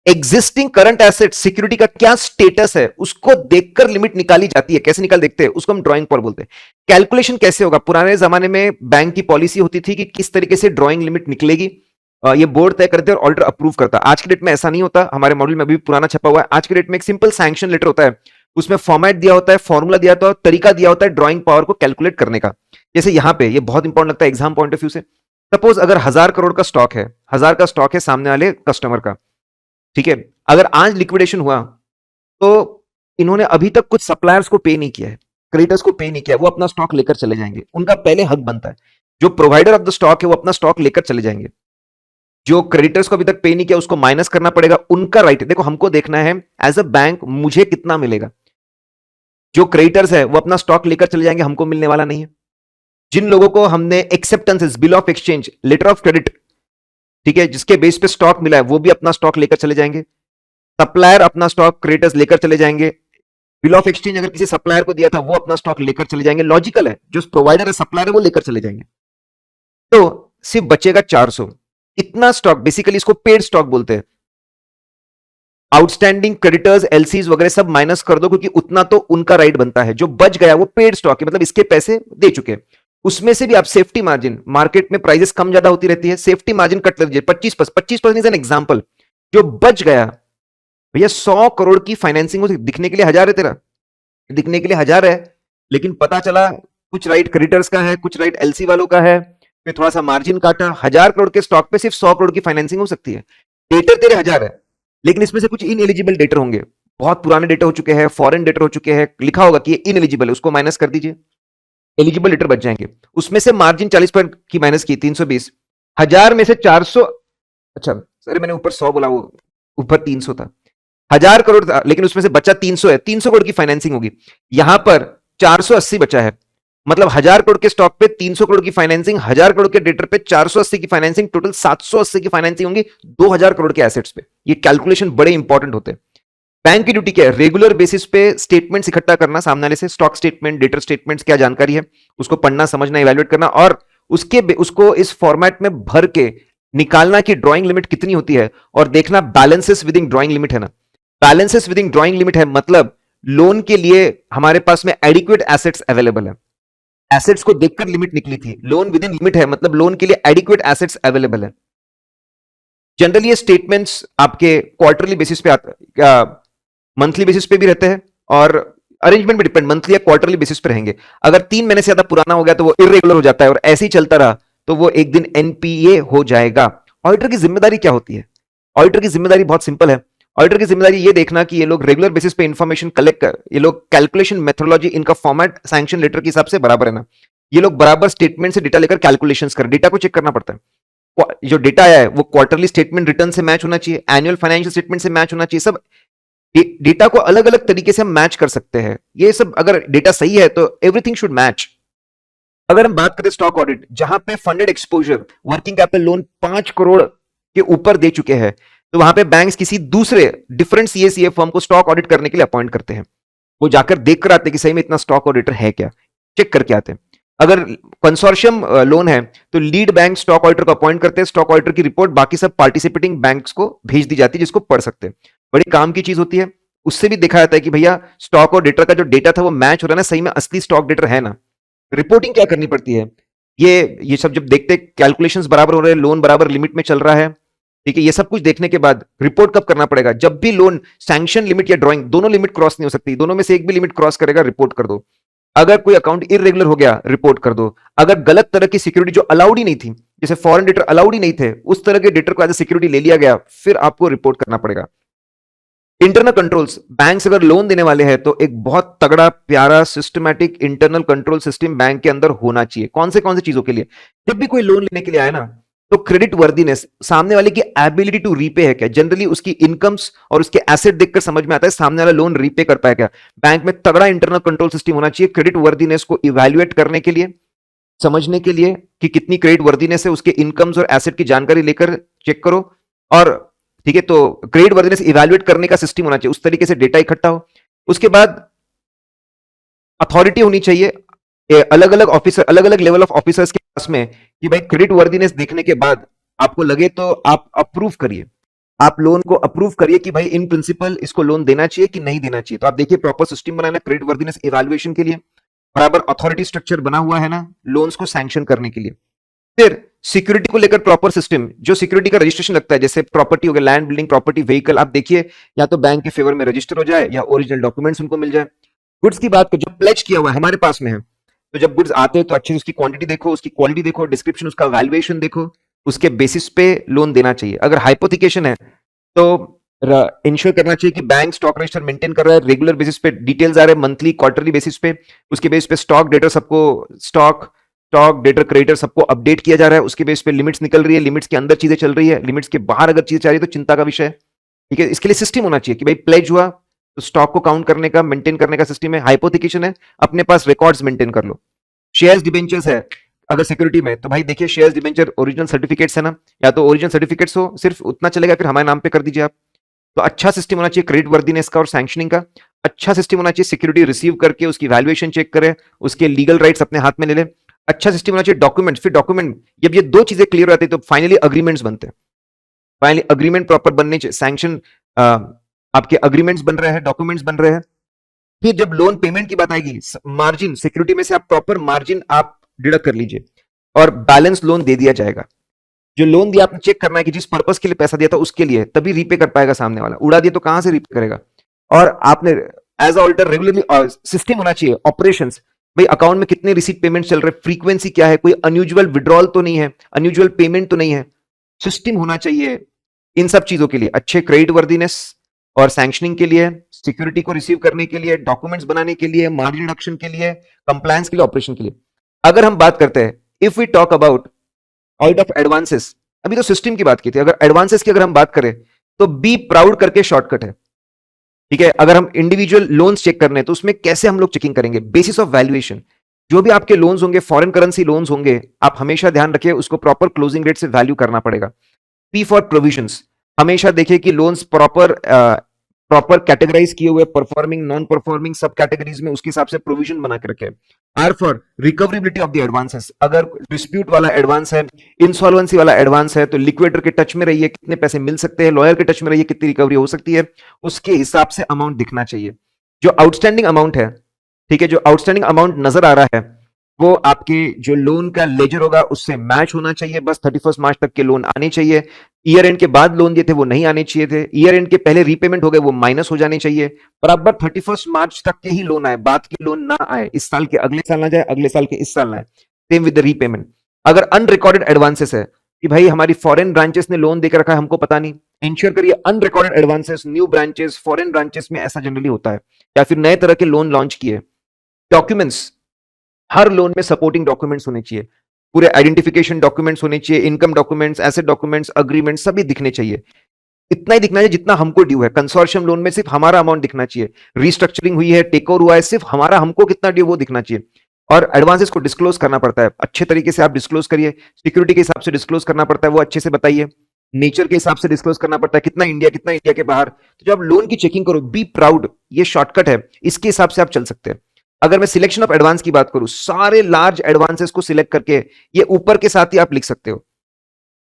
एग्जिस्टिंग करंट एसेट सिक्योरिटी का क्या स्टेटस है उसको देखकर लिमिट निकाली जाती है। कैसे निकाल देखते हैं उसको हम ड्राइंग पावर बोलते हैं। कैलकुलेशन कैसे होगा? पुराने जमाने में बैंक की पॉलिसी होती थी कि किस तरीके से ड्राइंग लिमिट निकलेगी, ये बोर्ड तय करते हैं और ऑडिटर अप्रूव करता है। आज के डेट में ऐसा नहीं होता, हमारे मॉडल में अभी पुराना छपा हुआ है। आज के डेट में एक सिंपल सैंक्शन लेटर होता है, उसमें फॉर्मेट दिया होता है, फॉर्मूला दिया होता है, तरीका दिया होता है ड्राइंग पावर को कैलकुलेट करने का। जैसे यहां पे ये बहुत इंपॉर्टेंट लगता है एग्जाम पॉइंट ऑफ व्यू से। सपोज अगर 1000 करोड़ का स्टॉक है, 1000 का स्टॉक है सामने वाले कस्टमर का, ठीक है। अगर आज लिक्विडेशन हुआ तो इन्होंने अभी तक कुछ सप्लायर्स को पे नहीं किया है, क्रेडिटर्स को पे नहीं किया, वो अपना स्टॉक लेकर चले जाएंगे, उनका पहले हक बनता है। जो प्रोवाइडर ऑफ द स्टॉक है वो अपना स्टॉक लेकर चले जाएंगे, जो क्रेडिटर्स को अभी तक पे नहीं किया उसको माइनस करना पड़ेगा, उनका राइट है। देखो हमको देखना है एज अ बैंक मुझे कितना मिलेगा। जो क्रेडिटर्स है वो अपना स्टॉक लेकर चले जाएंगे, हमको मिलने वाला नहीं है। जिन लोगों को हमने acceptances, bill of exchange, letter of credit, ठीक है, जिसके बेस पे स्टॉक मिला है वो भी अपना स्टॉक लेकर चले जाएंगे। सप्लायर अपना स्टॉक क्रेडिटर्स लेकर चले जाएंगे। बिल ऑफ एक्सचेंज अगर किसी सप्लायर को दिया था वो अपना स्टॉक लेकर चले जाएंगे। लॉजिकल है, जो प्रोवाइडर है, सप्लायर है, वो लेकर चले जाएंगे। तो सिर्फ बचेगा 400। इतना स्टॉक, बेसिकली इसको पेड स्टॉक बोलते हैं। आउटस्टैंडिंग क्रेडिटर्स, एलसीज वगैरह सब माइनस कर दो, क्योंकि उतना तो उनका राइट बनता है। जो बच गया वो पेड स्टॉक है, मतलब इसके पैसे दे चुके हैं। उसमें से भी आप सेफ्टी मार्जिन, मार्केट में प्राइसेस कम ज्यादा होती रहती है, सेफ्टी मार्जिन कट लीजिए 25% इज एन एग्जांपल। जो बच गया भैया, 100 करोड़ की फाइनेंसिंग दिखने के लिए 1000 है, तेरा दिखने के लिए 1000 है, लेकिन पता चला कुछ राइट क्रेडिटर्स का है, कुछ राइट एलसी वालों का है, फिर थोड़ा सा मार्जिन काटा। 1000 करोड़ के स्टॉक पे सिर्फ 100 करोड़ की फाइनेंसिंग हो सकती है। डेटर तेरे 1000 है, लेकिन इसमें से कुछ इनएलिजिबल डेटर होंगे, बहुत पुराने डेटर हो चुके हैं, फॉरेन डेटर हो चुके हैं, लिखा होगा कि ये इनएलिजिबल है, उसको माइनस कर दीजिए, एलिजिबल डेटर बच जाएंगे। उसमें से मार्जिन 40% की माइनस की, 320। 1000 में से 400, अच्छा सर मैंने ऊपर 100 बोला, वो ऊपर 300 था। 1000 करोड़ था, लेकिन उसमें से बचा 300 है, 300 करोड़ की फाइनेंसिंग होगी। यहां पर 480 बचा है, मतलब 1000 करोड़ के स्टॉक पे 300 करोड़ की फाइनेंसिंग, 1000 करोड़ के डेटर पे 480 की फाइनेंसिंग, टोटल 780 की फाइनेंसिंग होंगी 2000 करोड़ के एसेट्स पे। ये कैलकुलेशन बड़े इंपॉर्टेंट होते हैं। बैंक की ड्यूटी क्या है? रेगुलर बेसिस पे स्टेटमेंट्स इकट्ठा करना सामने वाले से, स्टॉक स्टेटमेंट, डेटर स्टेटमेंट्स, क्या जानकारी है उसको पढ़ना, समझना, इवैल्यूएट करना, और उसको इस फॉर्मेट में भर के निकालना कि ड्राइंग लिमिट कितनी होती है, और देखना balances with in drawing limit है ना। Balances with in drawing limit है मतलब लोन के लिए हमारे पास में एडिक्वेट एसेट्स अवेलेबल है। एसेट्स को देखकर लिमिट निकली थी, लोन विद इन लिमिट है मतलब लोन के लिए एडिक्वेट एसेट्स अवेलेबल है। जनरली ये स्टेटमेंट्स आपके क्वार्टरली बेसिस पे आते, मंथली बेसिस पे भी रहते हैं, और अरेंजमेंट भी डिपेंड, मंथली या क्वार्टरली बेसिस पे रहेंगे। अगर 3 महीने से ज्यादा पुराना हो गया तो वो इरेगुलर हो जाता है, और ऐसे ही चलता रहा तो वो एक दिन एनपीए हो जाएगा। ऑडिटर की जिम्मेदारी क्या होती है? ऑडिटर की जिम्मेदारी बहुत सिंपल है। ऑडिटर की जिम्मेदारी ये देखना कि ये लोग रेगुलर बेसिस पे इंफॉर्मेशन कलेक्ट कर, ये लोग कैलकुलेशन मेथोडोलॉजी, इनका फॉर्मेट सैंक्शन लेटर के हिसाब से बराबर है ना, ये लोग बराबर स्टेटमेंट से डेटा लेकर कैलकुलेशंस कर, डेटा को चेक करना पड़ता है। जो डेटा आया है वो क्वार्टरली स्टेटमेंट रिटर्न से मैच होना चाहिए, एनुअल फाइनेंशियल स्टेटमेंट से मैच होना चाहिए। सब डेटा को अलग अलग तरीके से हम मैच कर सकते हैं। ये सब अगर डेटा सही है तो एवरीथिंग शुड मैच। अगर हम बात करें स्टॉक ऑडिट, जहां पे funded exposure, working capital loan 5 crore के ऊपर दे चुके हैं, तो वहां पे बैंक्स किसी दूसरे डिफरेंट सीएसीए फर्म को स्टॉक ऑडिट करने के लिए अपॉइंट करते हैं। वो जाकर देख कर आते हैं कि सही में इतना स्टॉक ऑडिटर है क्या, चेक करके आते हैं। अगर कंसोर्शियम लोन है तो लीड बैंक स्टॉक ऑडिटर को अपॉइंट करते हैं, स्टॉक ऑडिटर की रिपोर्ट बाकी सब पार्टिसिपेटिंग बैंक्स को भेज दी जाती है, जिसको पढ़ सकते हैं। बड़ी काम की चीज होती है। उससे भी देखा जाता है कि भैया स्टॉक और डेटर का जो डेटा था वो मैच हो रहा है ना, सही में असली स्टॉक डेटर है ना। रिपोर्टिंग क्या करनी पड़ती है? ये सब जब देखते कैलकुलेशंस बराबर हो रहे हैं, लोन बराबर लिमिट में चल रहा है, ठीक है, ये सब कुछ देखने के बाद रिपोर्ट कब करना पड़ेगा? जब भी लोन सैंक्शन लिमिट या ड्राइंग दोनों लिमिट क्रॉस नहीं हो सकती, दोनों में से एक भी लिमिट क्रॉस करेगा रिपोर्ट कर दो। अगर कोई अकाउंट इरेगुलर हो गया रिपोर्ट कर दो। अगर गलत तरह की सिक्योरिटी जो अलाउड ही नहीं थी, जैसे फॉरेन डेटर अलाउड ही नहीं थे, उस तरह के डेटर को एज ए सिक्योरिटी ले लिया गया, फिर आपको रिपोर्ट करना पड़ेगा। इंटरनल कंट्रोल्स, बैंक्स अगर लोन देने वाले हैं तो एक बहुत तगड़ा प्यारा systematic internal control system bank के अंदर होना चाहिए। कौन से चीजों के लिए? जब भी कोई लोन लेने के लिए आए ना, तो क्रेडिट वर्दीनेस, सामने वाले की एबिलिटी टू रीपे है क्या, जनरली उसकी इनकम्स और उसके एसेट देखकर समझ में आता है सामने वाला लोन रीपे कर पाएगा। बैंक में तगड़ा इंटरनल कंट्रोल सिस्टम होना चाहिए क्रेडिट वर्दीनेस को इवैल्यूएट करने के लिए, समझने के लिए कि कितनी क्रेडिट वर्दीनेस है, उसके इनकम्स और एसेट की जानकारी लेकर चेक करो। और ठीक है, तो क्रेडिट वर्दीनेस इवैल्यूएट करने का सिस्टम होना चाहिए, उस तरीके से डेटा इकट्ठा हो। उसके बाद अथॉरिटी होनी चाहिए अलग अलग ऑफिसर, अलग अलग लेवल ऑफ ऑफिसर्स के पास में, कि भाई क्रेडिट वर्दीनेस देखने के बाद आपको लगे तो आप अप्रूव करिए, आप लोन को अप्रूव करिए कि भाई इन प्रिंसिपल इसको लोन देना चाहिए कि नहीं देना चाहिए। तो आप देखिए प्रॉपर सिस्टम बनाना क्रेडिट वर्दीनेस इवैल्यूएशन के लिए, बराबर अथॉरिटी स्ट्रक्चर बना हुआ है ना लोन्स को सैंक्शन करने के लिए। फिर सिक्योरिटी को लेकर प्रॉपर सिस्टम, जो सिक्योरिटी का रजिस्ट्रेशन लगता है, जैसे प्रॉपर्टी हो गया, लैंड, बिल्डिंग, प्रॉपर्टी, व्हीकल, आप देखिए या तो बैंक के फेवर में रजिस्टर हो जाए या ओरिजिनल डॉक्यूमेंट्स उनको मिल जाए। गुड्स की बात करें, जो प्लेज किया हुआ है हमारे पास में है, तो जब गुड्स आते हैं तो अच्छे से उसकी क्वांटिटी देखो, उसकी क्वालिटी देखो, डिस्क्रिप्शन, उसका वैल्यूएशन देखो, उसके बेसिस पे लोन देना चाहिए। अगर हाइपोथिकेशन है तो इंश्योर करना चाहिए कि बैंक स्टॉक रजिस्टर मेंटेन कर रहा है, रेगुलर बेसिस पे डिटेल्स आ रहे हैं, मंथली क्वार्टरली बेसिस पे, उसके बेस पे स्टॉक डेटर सबको, स्टॉक डेटर क्रेडिटर सबको अपडेट किया जा रहा है, उसके बेस पे लिमिट्स निकल रही है, लिमिट्स के अंदर चीजें चल रही है, लिमिट्स के बाहर अगर चीजें जा रही है तो चिंता का विषय है। ठीक है, इसके लिए सिस्टम होना चाहिए कि भाई प्लेज हुआ तो स्टॉक को काउंट करने का, मेंटेन करने का सिस्टम है। हाइपोथिकेशन है, अपने पास रिकॉर्ड्स मेंटेन कर लो। शेयर्स डिबेंचर्स है अगर सिक्योरिटी में, तो भाई देखिए शेयर्स डिबेंचर ओरिजिनल सर्टिफिकेट्स है ना, या तो ओरिजिनल सर्टिफिकेट्स हो सिर्फ उतना चलेगा, फिर हमारे नाम पे कर दीजिए आप। तो अच्छा सिस्टम होना चाहिए क्रेडिट वर्दीनेस का और सैंक्शनिंग का। अच्छा सिस्टम होना चाहिए सिक्योरिटी रिसीव करके उसकी वैल्यूएशन चेक करे, उसके लीगल राइट्स अपने हाथ में ले ले। अच्छा सिस्टम होना चाहिए डॉक्यूमेंट, फिर डॉक्यूमेंट, जब ये दो चीजें क्लियर हो जाती है तो फाइनली अग्रीमेंट्स बनते हैं। फाइनली अग्रीमेंट प्रॉपर बनने चाहिए, सैंक्शन आपके अग्रीमेंट्स बन रहे हैं, डॉक्यूमेंट्स बन रहे हैं। फिर जब लोन पेमेंट की बात आएगी, मार्जिन सिक्योरिटी में से आप प्रॉपर मार्जिन आप डिडक्ट कर लीजिए और बैलेंस लोन दे दिया जाएगा। जो लोन दिया आपने चेक करना है कि जिस पर्पस के लिए पैसा दिया था उसके लिए, तभी रीपे कर पाएगा सामने वाला। उड़ा दिया तो कहां से रीपे करेगा? और आपने एज ऑल्टर रेगुलरली सिस्टम होना चाहिए ऑपरेशंस, भाई अकाउंट में कितने रिसीट पेमेंट चल रहे, फ्रीक्वेंसी क्या है, कोई अनयूजुअल विड्रॉल तो नहीं है, अनयूजुअल पेमेंट तो नहीं है, सिस्टम होना चाहिए। इन सब चीजों के लिए अच्छे क्रेडिट वर्दीनेस और सैंक्शनिंग के लिए, सिक्योरिटी को रिसीव करने के लिए, डॉक्यूमेंट्स बनाने के लिए, मार्जिन रिडक्शन के लिए, कंप्लायंस के लिए, ऑपरेशन के लिए। अगर हम बात करते हैं, if we talk about audit of advances, अभी तो सिस्टम की बात की थी, अगर एडवांसेस की अगर हम बात करें तो बी प्राउड करके शॉर्टकट है। ठीक है, अगर हम इंडिविजुअल लोन्स चेक करने हैं तो उसमें कैसे हम लोग चेकिंग करेंगे? Basis of valuation. जो भी आपके लोन्स होंगे, फॉरेन करेंसी लोन्स होंगे, आप हमेशा ध्यान रखिए उसको प्रॉपर क्लोजिंग रेट से वैल्यू करना पड़ेगा। पी फॉर प्रोविजंस, हमेशा देखिए कि लोन्स प्रॉपर कैटेगराइज किए हुए, परफॉर्मिंग, नॉन परफॉर्मिंग सब कैटेगरीज में उसके हिसाब से प्रोविजन बना के रखे। R for recoverability of the advances, अगर डिस्प्यूट वाला एडवांस है, इंसॉल्वेंसी वाला एडवांस है, तो लिक्विडेटर के टच में रहिए, कितने पैसे मिल सकते हैं, लॉयर के टच में रहिए, कितनी रिकवरी हो सकती है, उसके हिसाब से अमाउंट दिखना चाहिए। जो आउटस्टैंडिंग अमाउंट है, ठीक है, जो आउटस्टैंडिंग अमाउंट नजर आ रहा है वो आपके जो लोन का लेजर होगा उससे मैच होना चाहिए। बस 31 मार्च तक के लोन आने चाहिए। ईयर एंड के बाद लोन दिए थे वो नहीं आने चाहिए थे। ईयर एंड के पहले रीपेमेंट हो गए वो माइनस हो जाने चाहिए। बराबर 31 मार्च तक के ही लोन आए, बाद के लोन ना आए, इस साल के अगले साल ना जाए, अगले साल के इस साल ना आए। Same with the repayment. अगर अनरिकॉर्डेड एडवांसेस है कि भाई हमारी फॉरेन ब्रांचेस ने लोन देकर रखा है, हमको पता नहीं, इंश्योर करिए unrecorded advances, new branches, foreign branches में ऐसा जनरली होता है, या फिर नए तरह के लोन लॉन्च किए। डॉक्यूमेंट्स, हर लोन में सपोर्टिंग डॉक्यूमेंट्स होने चाहिए, पूरे आइडेंटिफिकेशन डॉक्यूमेंट्स होने चाहिए, income documents, asset documents, agreement सभी दिखने चाहिए। इतना ही दिखना चाहिए जितना हमको ड्यू है। कंसोर्शियम लोन में सिर्फ हमारा अमाउंट दिखना चाहिए। रिस्ट्रक्चरिंग हुई है, टेक ओवर हुआ है, सिर्फ हमारा, हमको कितना ड्यू वो दिखना चाहिए। और एडवांसेस को डिस्क्लोज करना पड़ता है, अच्छे तरीके से आप डिस्क्लोज करिए। सिक्योरिटी के हिसाब से डिस्क्लोज करना पड़ता है, वो अच्छे से बताइए। नेचर के हिसाब से डिस्क्लोज करना पड़ता है, कितना इंडिया के बाहर। तो जब लोन की चेकिंग करो, बी प्राउड, ये शॉर्टकट है, इसके हिसाब से आप चल सकते हैं। अगर मैं सिलेक्शन ऑफ एडवांस की बात करूं, सारे लार्ज एडवांसेस को सिलेक्ट करके, ये ऊपर के साथ ही आप लिख सकते हो,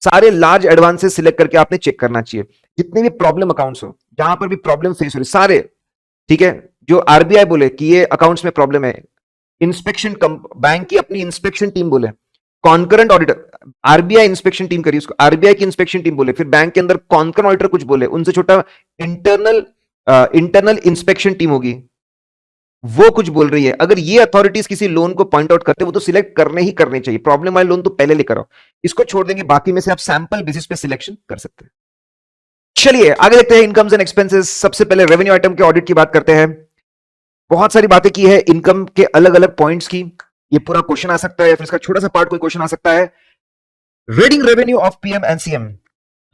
सारे लार्ज एडवांसेस सिलेक्ट करके आपने चेक करना चाहिए। जितने भी प्रॉब्लम अकाउंट्स हो, जहां पर भी प्रॉब्लम फेस हो रही, सारे, ठीक है, जो आरबीआई बोले कि ये अकाउंट्स में प्रॉब्लम है, इंस्पेक्शन बैंक की अपनी इंस्पेक्शन टीम बोले, concurrent auditor, RBI inspection team करी, उसको आरबीआई की इंस्पेक्शन टीम बोले, फिर बैंक के अंदर कॉन्करेंट ऑडिटर कुछ बोले, उनसे छोटा इंटरनल इंस्पेक्शन टीम होगी, वो कुछ बोल रही है। अगर ये अथॉरिटीज किसी लोन को पॉइंट आउट करते, वो तो सिलेक्ट करने ही करने चाहिए। प्रॉब्लम वाले लोन तो पहले लेकर आओ, इसको छोड़ देंगे, बाकी में से आप सैंपल बेसिस पे सिलेक्शन कर सकते हैं। चलिए आगे देखते हैं इनकम्स एंड एक्सपेंसेस। सबसे पहले रेवेन्यू आइटम के ऑडिट की बात करते हैं। बहुत सारी बातें की है इनकम के अलग अलग पॉइंट्स की, ये पूरा क्वेश्चन आ सकता है या फिर इसका छोटा सा पार्ट कोई क्वेश्चन आ सकता है। Reading revenue of PM and CM,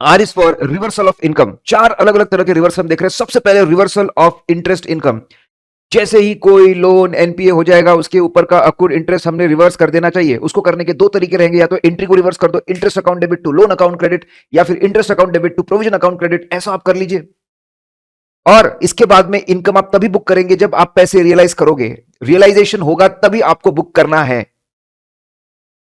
R is for reversal of income. चार अलग अलग तरह के रिवर्सल हम देख रहे हैं। सबसे पहले रिवर्सल ऑफ इंटरेस्ट इनकम, जैसे ही कोई लोन एनपीए हो जाएगा उसके ऊपर का अक्रूड इंटरेस्ट हमने रिवर्स कर देना चाहिए। उसको करने के दो तरीके रहेंगे, या तो एंट्री को रिवर्स कर दो, interest account debit to loan account credit, या फिर interest account debit to provision account credit, ऐसा आप कर लीजिए। और इसके बाद में इनकम आप तभी बुक करेंगे जब आप पैसे रियलाइज करोगे, रियलाइजेशन होगा तभी आपको बुक करना है।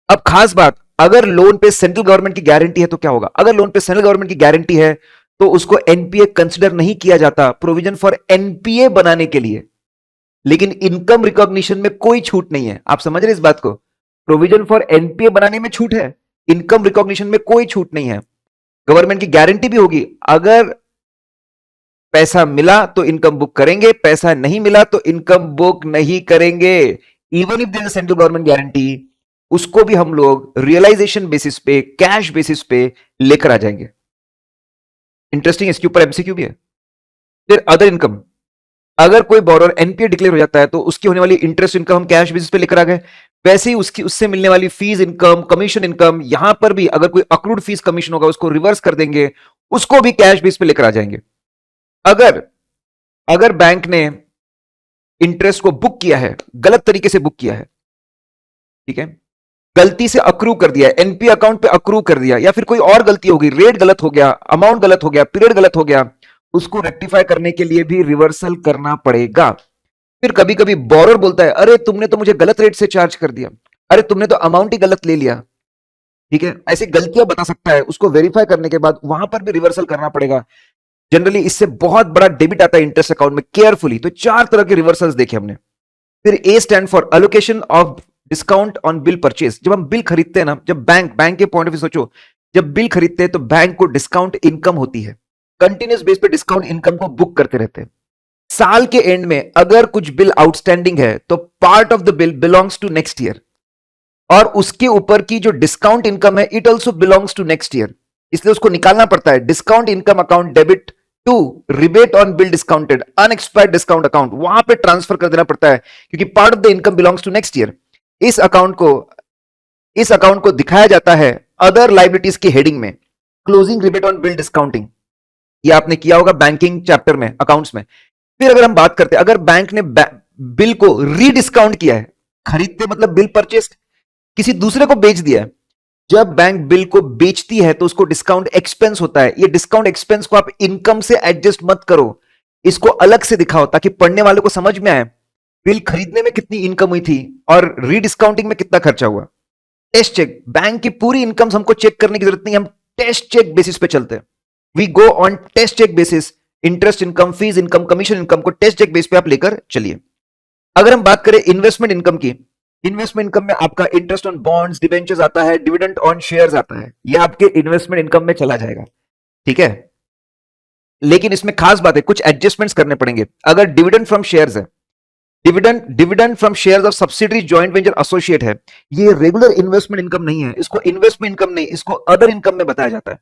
अब खास बात, अगर लोन पे सेंट्रल गवर्नमेंट की गारंटी है तो क्या होगा? अगर लोन पे सेंट्रल गवर्नमेंट की गारंटी है तो उसको एनपीए कंसिडर नहीं किया जाता, प्रोविजन फॉर एनपीए बनाने के लिए। लेकिन इनकम रिकॉग्निशन में कोई छूट नहीं है, आप समझ रहे इस बात को? प्रोविजन फॉर एनपीए बनाने में छूट है, इनकम रिकॉग्निशन में कोई छूट नहीं है। गवर्नमेंट की गारंटी भी होगी, अगर पैसा मिला तो इनकम बुक करेंगे, पैसा नहीं मिला तो इनकम बुक नहीं करेंगे। Even if there is central government guarantee, उसको भी हम लोग रियलाइजेशन बेसिस पे, कैश बेसिस पे लेकर आ जाएंगे। इंटरेस्टिंग, इसके ऊपर एमसीक्यू भी है। फिर अदर इनकम, अगर कोई बोरोअर एनपीए डिक्लेयर हो जाता है तो उसकी होने वाली इंटरेस्ट इनकम हम कैश बेसिस पे लेकर आ गए। वैसे ही उसकी, उससे मिलने वाली फीस इनकम, कमीशन इनकम, यहां पर भी अगर कोई अक्रूड फीस कमीशन होगा उसको रिवर्स कर देंगे, उसको भी कैश बेस पे लेकर आ जाएंगे। अगर बैंक ने इंटरेस्ट को बुक किया है, गलत तरीके से बुक किया है, ठीक है, गलती से अक्रू कर दिया, एनपी अकाउंट पे अक्रू कर दिया, या फिर कोई और गलती हो गई, रेट गलत हो गया, अमाउंट गलत हो गया, पीरियड गलत हो गया, उसको रेक्टिफाई करने के लिए भी रिवर्सल करना पड़ेगा। फिर कभी कभी बोरर बोलता है, अरे तुमने तो मुझे गलत रेट से चार्ज कर दिया, अरे तुमने तो अमाउंट ही गलत ले लिया, ठीक है, ऐसी गलतियां बता सकता है, उसको वेरीफाई करने के बाद वहां पर भी रिवर्सल करना पड़ेगा। जनरली इससे बहुत बड़ा डेबिट आता है इंटरेस्ट अकाउंट में, केयरफुली। तो चार तरह के रिवर्सल्स देखे हमने। फिर A stand for allocation of discount on bill purchase. जब हम बिल खरीदते हैं ना, जब बैंक के पॉइंट ऑफ व्यू सोचो, जब बिल खरीदते हैं तो बैंक को डिस्काउंट इनकम होती है, कंटिन्यूस बेस पे डिस्काउंट इनकम को बुक करते रहते हैं। साल के एंड में अगर कुछ बिल आउटस्टैंडिंग है तो part of the bill belongs to next year, और उसके ऊपर की जो डिस्काउंट इनकम है it also belongs to next year, इसलिए उसको निकालना पड़ता है। Discount income account debit to rebate on bill discounted unexpired discount account, वहां पे ट्रांसफर कर देना पड़ता है, क्योंकि part of the income belongs to next year. इस अकाउंट को दिखाया जाता है अदर लाइबिलिटीज की हेडिंग में, closing rebate on bill discounting. ये आपने किया होगा बैंकिंग चैप्टर में, अकाउंट्स में। फिर अगर हम बात करते हैं, अगर बैंक ने बिल को रीडिस्काउंट किया है, खरीदते मतलब बिल परचेस किसी दूसरे को बेच दिया है। जब बैंक बिल को बेचती है तो उसको डिस्काउंट एक्सपेंस होता है। ये डिस्काउंट एक्सपेंस को आप इनकम से एडजस्ट मत करो, इसको अलग से दिखाओ ताकि पढ़ने वाले को समझ में आए बिल खरीदने में कितनी इनकम हुई थी और रीडिस्काउंटिंग में कितना खर्चा हुआ। टेस्ट चेक, बैंक की पूरी इनकम हमको चेक करने की जरूरत नहीं, हम टेस्ट चेक बेसिस पे चलते हैं। We go on test check basis. Interest income, fees income, commission income को टेस्ट चेक बेस पे आप लेकर चलिए। अगर हम बात करें इन्वेस्टमेंट इनकम की, इन्वेस्टमेंट इनकम में आपका इंटरेस्ट ऑन बॉन्ड्स, डिबेंचर्स आता है, डिविडेंड ऑन शेयर्स आता है, यह आपके इन्वेस्टमेंट इनकम में चला जाएगा, ठीक है। लेकिन इसमें खास बात है, कुछ एडजस्टमेंट्स करने पड़ेंगे। अगर डिविडेंड फ्रॉम शेयर्स है, dividend from shares of subsidiary joint venture associate है, ये रेगुलर इन्वेस्टमेंट इनकम नहीं है, इसको इन्वेस्टमेंट इनकम नहीं, इसको अदर इनकम में बताया जाता है।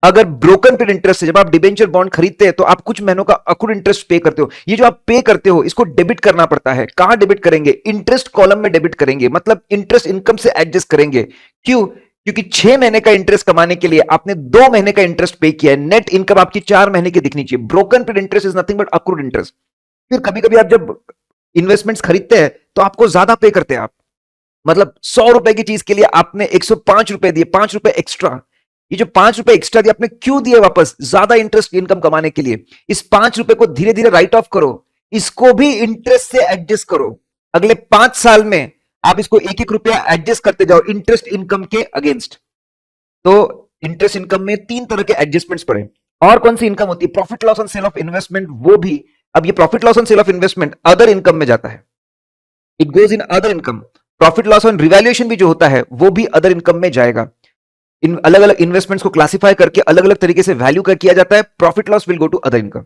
अगर ब्रोकन पीरियड इंटरेस्ट है, जब आप डिबेंचर बॉन्ड खरीदते हैं तो आप कुछ महीनों का अक्रूड इंटरेस्ट पे करते हो, ये जो आप पे करते हो इसको डेबिट करना पड़ता है। कहां डेबिट करेंगे? इंटरेस्ट कॉलम में डेबिट करेंगे, मतलब इंटरेस्ट इनकम से एडजस्ट करेंगे। क्यों? क्योंकि 6 महीने का इंटरेस्ट कमाने के लिए आपने 2 महीने का इंटरेस्ट पे किया है, नेट इनकम आपकी 4 महीने की दिखनी चाहिए। Broken period interest is nothing but accrued interest. फिर कभी कभी आप जब इन्वेस्टमेंट्स खरीदते हैं तो आपको ज्यादा पे करते हैं आप, मतलब 100 रुपए की चीज के लिए आपने 105 रुपए दिए, 5 रुपए एक्स्ट्रा। ये जो 5 रुपए एक्स्ट्रा दिए आपने क्यों दिए वापस? ज्यादा इंटरेस्ट इनकम कमाने के लिए। इस 5 रुपए को धीरे धीरे राइट ऑफ करो, इसको भी इंटरेस्ट से एडजस्ट करो। अगले 5 साल में आप इसको 1-1 रुपया एडजस्ट करते जाओ इंटरेस्ट इनकम के अगेंस्ट। तो इंटरेस्ट इनकम में 3 तरह के एडजस्टमेंट्स पड़े। और कौन सी इनकम होती है? Profit loss on sale of investment, वो भी। अब ये profit loss on sale of investment other income में जाता है, it goes in other income. Profit loss on revaluation भी जो होता है वो भी अदर इनकम में जाएगा। इन अलग अलग इन्वेस्टमेंट्स को क्लासिफाई करके अलग अलग तरीके से वैल्यू का किया जाता है। Profit loss will go to other income.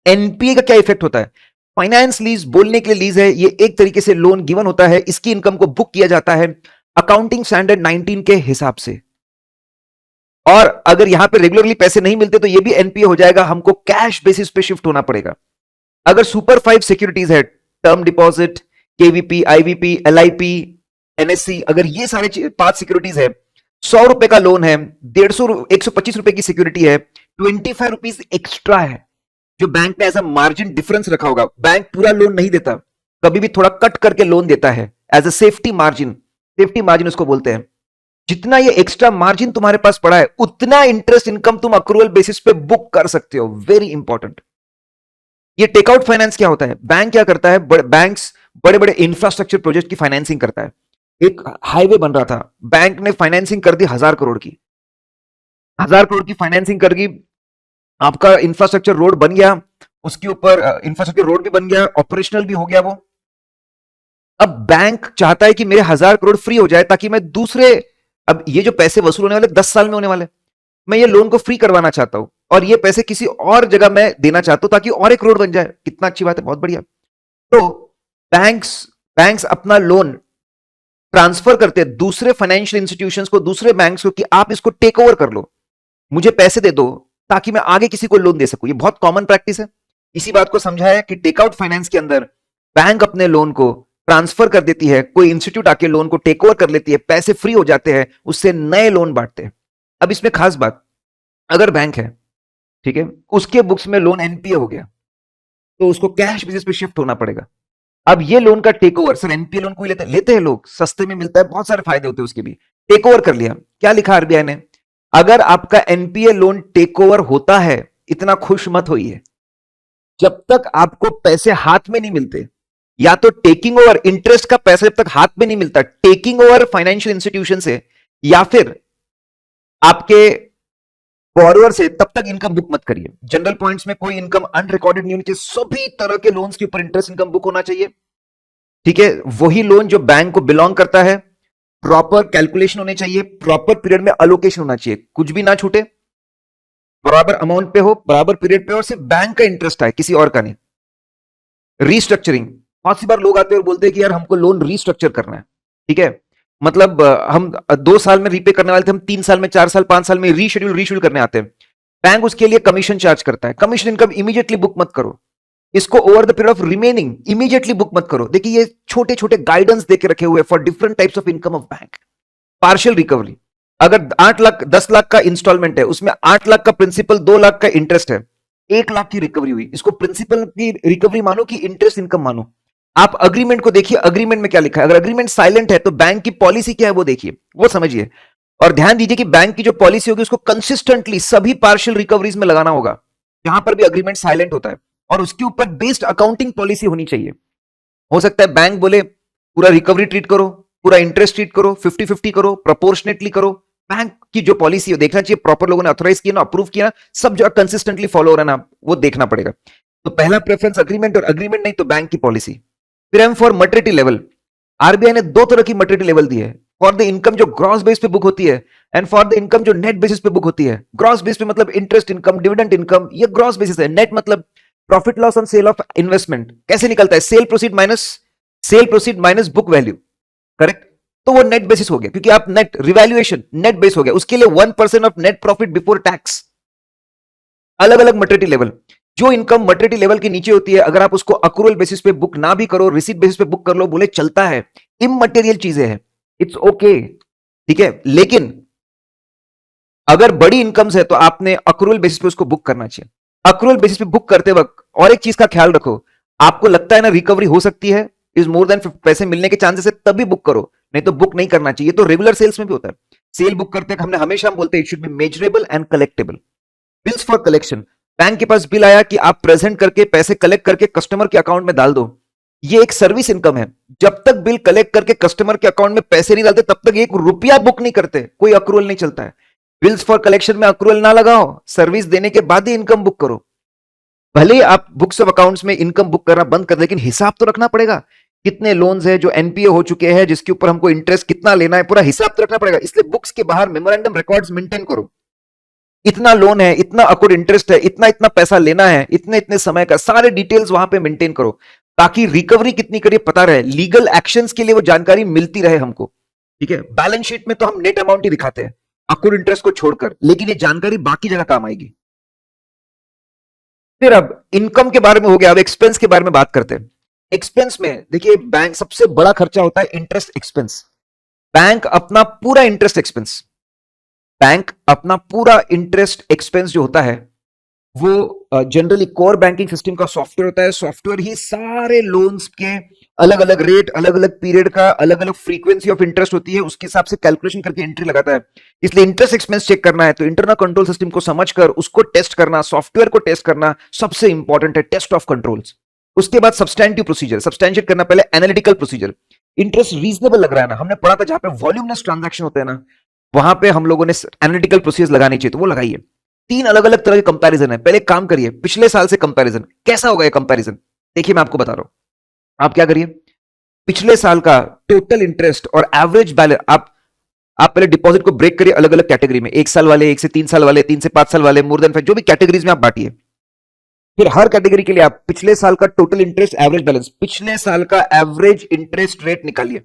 NPA का क्या इफेक्ट होता है? फाइनेंस लीज, बोलने के लिए लीज है, ये एक तरीके से लोन गिवन होता है, इसकी इनकम को बुक किया जाता है अकाउंटिंग स्टैंडर्ड 19 के हिसाब से। और अगर यहां पे रेगुलरली पैसे नहीं मिलते तो ये भी एनपीए हो जाएगा, हमको कैश बेसिस पे शिफ्ट होना पड़ेगा। अगर सुपर 5 सिक्योरिटीज है, term deposit, KVP, IVP, LIP, NSC, अगर ये सारे 5 सिक्योरिटीज है, 100 रुपए का लोन है, 125 रुपए की सिक्योरिटी है, 25 रुपीज एक्स्ट्रा है जो बैंक ने एज अ मार्जिन डिफरेंस रखा होगा। बैंक पूरा लोन नहीं देता, कभी भी थोड़ा कट करके लोन देता है as a safety margin. Safety margin उसको बोलते हैं। जितना ये एक्स्ट्रा मार्जिन तुम्हारे पास पड़ा है उतना इंटरेस्ट इनकम तुम अक्रूवल बेसिस पे बुक कर सकते हो। Very important. ये टेकआउट फाइनेंस क्या होता है? बैंक क्या करता है? बैंक्स बड़े बड़े इंफ्रास्ट्रक्चर प्रोजेक्ट की फाइनेंसिंग करता है। एक हाईवे बन रहा था, बैंक ने फाइनेंसिंग कर दी 1000 करोड़ की, 1000 करोड़ की फाइनेंसिंग कर दी। आपका इंफ्रास्ट्रक्चर रोड बन गया, उसके ऊपर इंफ्रास्ट्रक्चर रोड भी बन गया, ऑपरेशनल भी हो गया वो। अब बैंक चाहता है कि मेरे 1000 करोड़ फ्री हो जाए ताकि मैं दूसरे, अब ये जो पैसे वसूल होने वाले 10 साल में होने वाले, मैं ये लोन को फ्री करवाना चाहता हूं और ये पैसे किसी और जगह मैं देना चाहता हूं ताकि और एक रोड बन जाए। कितना अच्छी बात है, बहुत बढ़िया। तो बैंक्स अपना लोन ट्रांसफर करते हैं दूसरे फाइनेंशियल इंस्टीट्यूशंस को, दूसरे बैंक्स को, कि आप इसको टेक ओवर कर लो, मुझे पैसे दे दो ताकि मैं आगे किसी को लोन दे सकूं। ये बहुत कॉमन प्रैक्टिस है। इसी बात को समझाया कि टेकआउट फाइनेंस के अंदर बैंक अपने लोन को ट्रांसफर कर देती है, कोई इंस्टीट्यूट आके लोन को टेक ओवर कर लेती है, पैसे फ्री हो जाते हैं, उससे नए लोन बांटते हैं। अब इसमें खास बात, अगर बैंक है, ठीक है, उसके बुक्स में लोन एनपीए हो गया तो उसको कैश बेसिस पे शिफ्ट होना पड़ेगा। अब ये लोन का take over, sir NPA loan कोई लेते हैं लोग, सस्ते में मिलता है, बहुत सारे फायदे होते हैं उसके भी। टेक ओवर कर लिया, क्या लिखा आरबीआई ने? अगर आपका एनपीए लोन टेक ओवर होता है, इतना खुश मत होइए, जब तक आपको पैसे हाथ में नहीं मिलते, या तो टेकिंग ओवर, इंटरेस्ट का पैसा जब तक हाथ में नहीं मिलता टेकिंग ओवर फाइनेंशियल इंस्टीट्यूशन से, या फिर आपके बॉरोअर से, तब तक इनकम बुक मत करिए। जनरल पॉइंट्स में कोई इनकम अनरिकॉर्डेड नहीं होनी चाहिए, सभी तरह के लोन्स के ऊपर इंटरेस्ट इनकम बुक होना चाहिए, ठीक है। वही लोन जो बैंक को बिलोंग करता है, प्रॉपर कैलकुलेशन होने चाहिए, प्रॉपर पीरियड में अलोकेशन होना चाहिए, कुछ भी ना छूटे, बराबर अमाउंट पे हो, बराबर पीरियड पे हो, सिर्फ बैंक का इंटरेस्ट आए, किसी और का नहीं। रीस्ट्रक्चरिंग, बहुत सी बार लोग आते हैं और बोलते हैं कि यार हमको लोन रीस्ट्रक्चर करना है, ठीक है, मतलब हम 2 साल में रीपे करने वाले थे, हम 3 साल में, 4 साल, 5 साल में रीशेड्यूल करने आते हैं। बैंक उसके लिए कमीशन चार्ज करता है। कमीशन इनकम इमीडिएटली बुक मत करो, इसको over the period of remaining immediately book मत करो। देखिए ये छोटे छोटे गाइडेंस देके रखे हुए for different types of income of bank. Partial recovery, अगर 8 लाख 10 लाख का इंस्टॉलमेंट है, उसमें 8 लाख का प्रिंसिपल, 2 लाख का इंटरेस्ट है, 1 लाख की रिकवरी हुई, इसको प्रिंसिपल की रिकवरी मानो कि इंटरेस्ट इनकम मानो। आप अग्रीमेंट को देखिए, अग्रीमेंट में क्या लिखा है। अगर अग्रीमेंट साइलेंट है तो बैंक की पॉलिसी क्या है वो देखिए, वो समझिए। और ध्यान दीजिए कि बैंक की जो पॉलिसी होगी उसको कंसिस्टेंटली सभी पार्शियल रिकवरीज में लगाना होगा, जहां पर भी अग्रीमेंट साइलेंट होता है, और उसके ऊपर बेस्ड अकाउंटिंग पॉलिसी होनी चाहिए। हो सकता है बैंक बोले पूरा रिकवरी ट्रीट करो, पूरा इंटरेस्ट ट्रीट करो, 50-50 करो, प्रोपोर्शनेटली करो। बैंक की जो पॉलिसी है देखना चाहिए, प्रॉपर लोगों ने ऑथराइज किया ना, अप्रूव किया ना, सब जो कंसिस्टेंटली फॉलो हो रहा है ना, वो देखना पड़ेगा। तो पहला प्रेफरेंस अग्रीमेंट, और अग्रीमेंट नहीं तो बैंक की पॉलिसी। फिर M for maturity level, RBI ने दो तरह की मैच्योरिटी लेवल दी है, फॉर द इनकम जो ग्रॉस बेस पे बुक होती है, एंड फॉर द इनकम जो नेट बेसिस पे बुक होती है। ग्रॉस बेस पे मतलब इंटरेस्ट इनकम, डिविडेंड इनकम, ये ग्रॉस बेसिस है। नेट मतलब profit loss on sale of investment, कैसे निकलता है, sale proceed minus book value, correct. तो वो नेट बेसिस हो गया, क्योंकि आप नेट रिवैल्यूएशन नेट बेस हो गया, उसके लिए 1% of net profit before tax. अलग अलग मैच्योरिटी लेवल, जो इनकम मैच्योरिटी लेवल के नीचे होती है, अगर आप उसको अक्रूवल बेसिस पे बुक ना भी करो, रिसीट बेसिस पे बुक कर लो, बोले चलता है, इममटेरियल चीजें हैं, इट्स ओके, ठीक है। लेकिन अगर बड़ी इनकम्स है तो आपने अक्रूवल बेसिस पे उसको बुक करना चाहिए। अक्रूवल बेसिस पे बुक करते वक्त और एक चीज का ख्याल रखो, आपको लगता है ना रिकवरी हो सकती है, इज मोर देन पैसे मिलने के चांसेस है, तभी बुक करो, नहीं तो बुक नहीं करना चाहिए। तो रेगुलर सेल्स में भी होता है, सेल बुक करते हमने हमेशा हम बोलते हैं it should be measurable and collectable. Bills for collection, bank के पास बिल आया कि आप प्रेजेंट करके पैसे कलेक्ट करके कस्टमर के अकाउंट में डाल दो, ये एक सर्विस इनकम है। जब तक बिल कलेक्ट करके कस्टमर के अकाउंट में पैसे नहीं डालते तब तक एक रुपया बुक नहीं करते, कोई अक्रूवल नहीं चलता है। बिल्स फॉर कलेक्शन में अक्रूवल ना लगाओ, सर्विस देने के बाद ही इनकम बुक करो। भले ही आप बुक्स ऑफ अकाउंट्स में इनकम बुक करना बंद कर, लेकिन हिसाब तो रखना पड़ेगा, कितने लोन्स है जो एनपीए हो चुके हैं, जिसके ऊपर हमको इंटरेस्ट कितना लेना है, पूरा हिसाब तो रखना पड़ेगा। इसलिए बुक्स के बाहर मेमोरेंडम रिकॉर्ड्स मेंटेन करो, इतना लोन है, इतना अकाउंट इंटरेस्ट है, इतना इतना पैसा लेना है, इतने इतने समय का, सारे डिटेल्स वहां पे मेंटेन करो, ताकि रिकवरी कितनी करिए पता रहे, लीगल एक्शंस के लिए वो जानकारी मिलती रहे हमको, ठीक है। बैलेंस शीट में तो हम नेट अमाउंट ही दिखाते हैं अकाउंट इंटरेस्ट को छोड़कर, लेकिन ये जानकारी बाकी जगह काम आएगी। फिर अब इनकम के बारे में हो गया, अब एक्सपेंस के बारे में बात करते हैं। एक्सपेंस में देखिए, बैंक सबसे बड़ा खर्चा होता है इंटरेस्ट एक्सपेंस। बैंक अपना पूरा इंटरेस्ट एक्सपेंस, बैंक अपना पूरा इंटरेस्ट एक्सपेंस जो होता है वो जनरली कोर बैंकिंग सिस्टम का सॉफ्टवेयर होता है। सॉफ्टवेयर ही सारे लोन्स के अलग अलग रेट, अलग अलग पीरियड का, अलग अलग फ्रीक्वेंसी ऑफ इंटरेस्ट होती है, उसके हिसाब से कैलकुलेशन करके एंट्री लगाता है। इसलिए इंटरेस्ट एक्सपेंस चेक करना है तो इंटरनल कंट्रोल सिस्टम को समझकर उसको टेस्ट करना, सॉफ्टवेयर को टेस्ट करना सबसे इंपॉर्टेंट है, टेस्ट ऑफ कंट्रोल्स। उसके बाद सब्सटैंटिव प्रोसीजर, सब्सटैंशिएट करना पहले एनालिटिकल प्रोसीजर। इंटरेस्ट रीजनेबल लग रहा है ना, हमने पढ़ा था जहां पे वॉल्यूमलेस ट्रांजैक्शन होते हैं ना, वहां पे हम लोगों ने एनालिटिकल प्रोसीजर लगानी चाहिए, तो वो लगाइए। तीन अलग अलग तरह के कंपैरिजन है, पहले काम करिए पिछले साल से कंपैरिजन, कैसा होगा ये कंपैरिजन, देखिए मैं आपको बता रहा हूं। आप क्या करिए, पिछले साल का टोटल इंटरेस्ट और एवरेज बैलेंस, आप पहले डिपॉजिट को ब्रेक करिए अलग अलग कैटेगरी में, 1 साल वाले, 1 से 3 साल वाले, 3 से 5 साल वाले, मोर देन 5, जो भी कैटेगरीज में आप बांटिए। फिर हर कैटेगरी के लिए आप पिछले साल का टोटल इंटरेस्ट, एवरेज बैलेंस, पिछले साल का एवरेज इंटरेस्ट रेट निकालिए,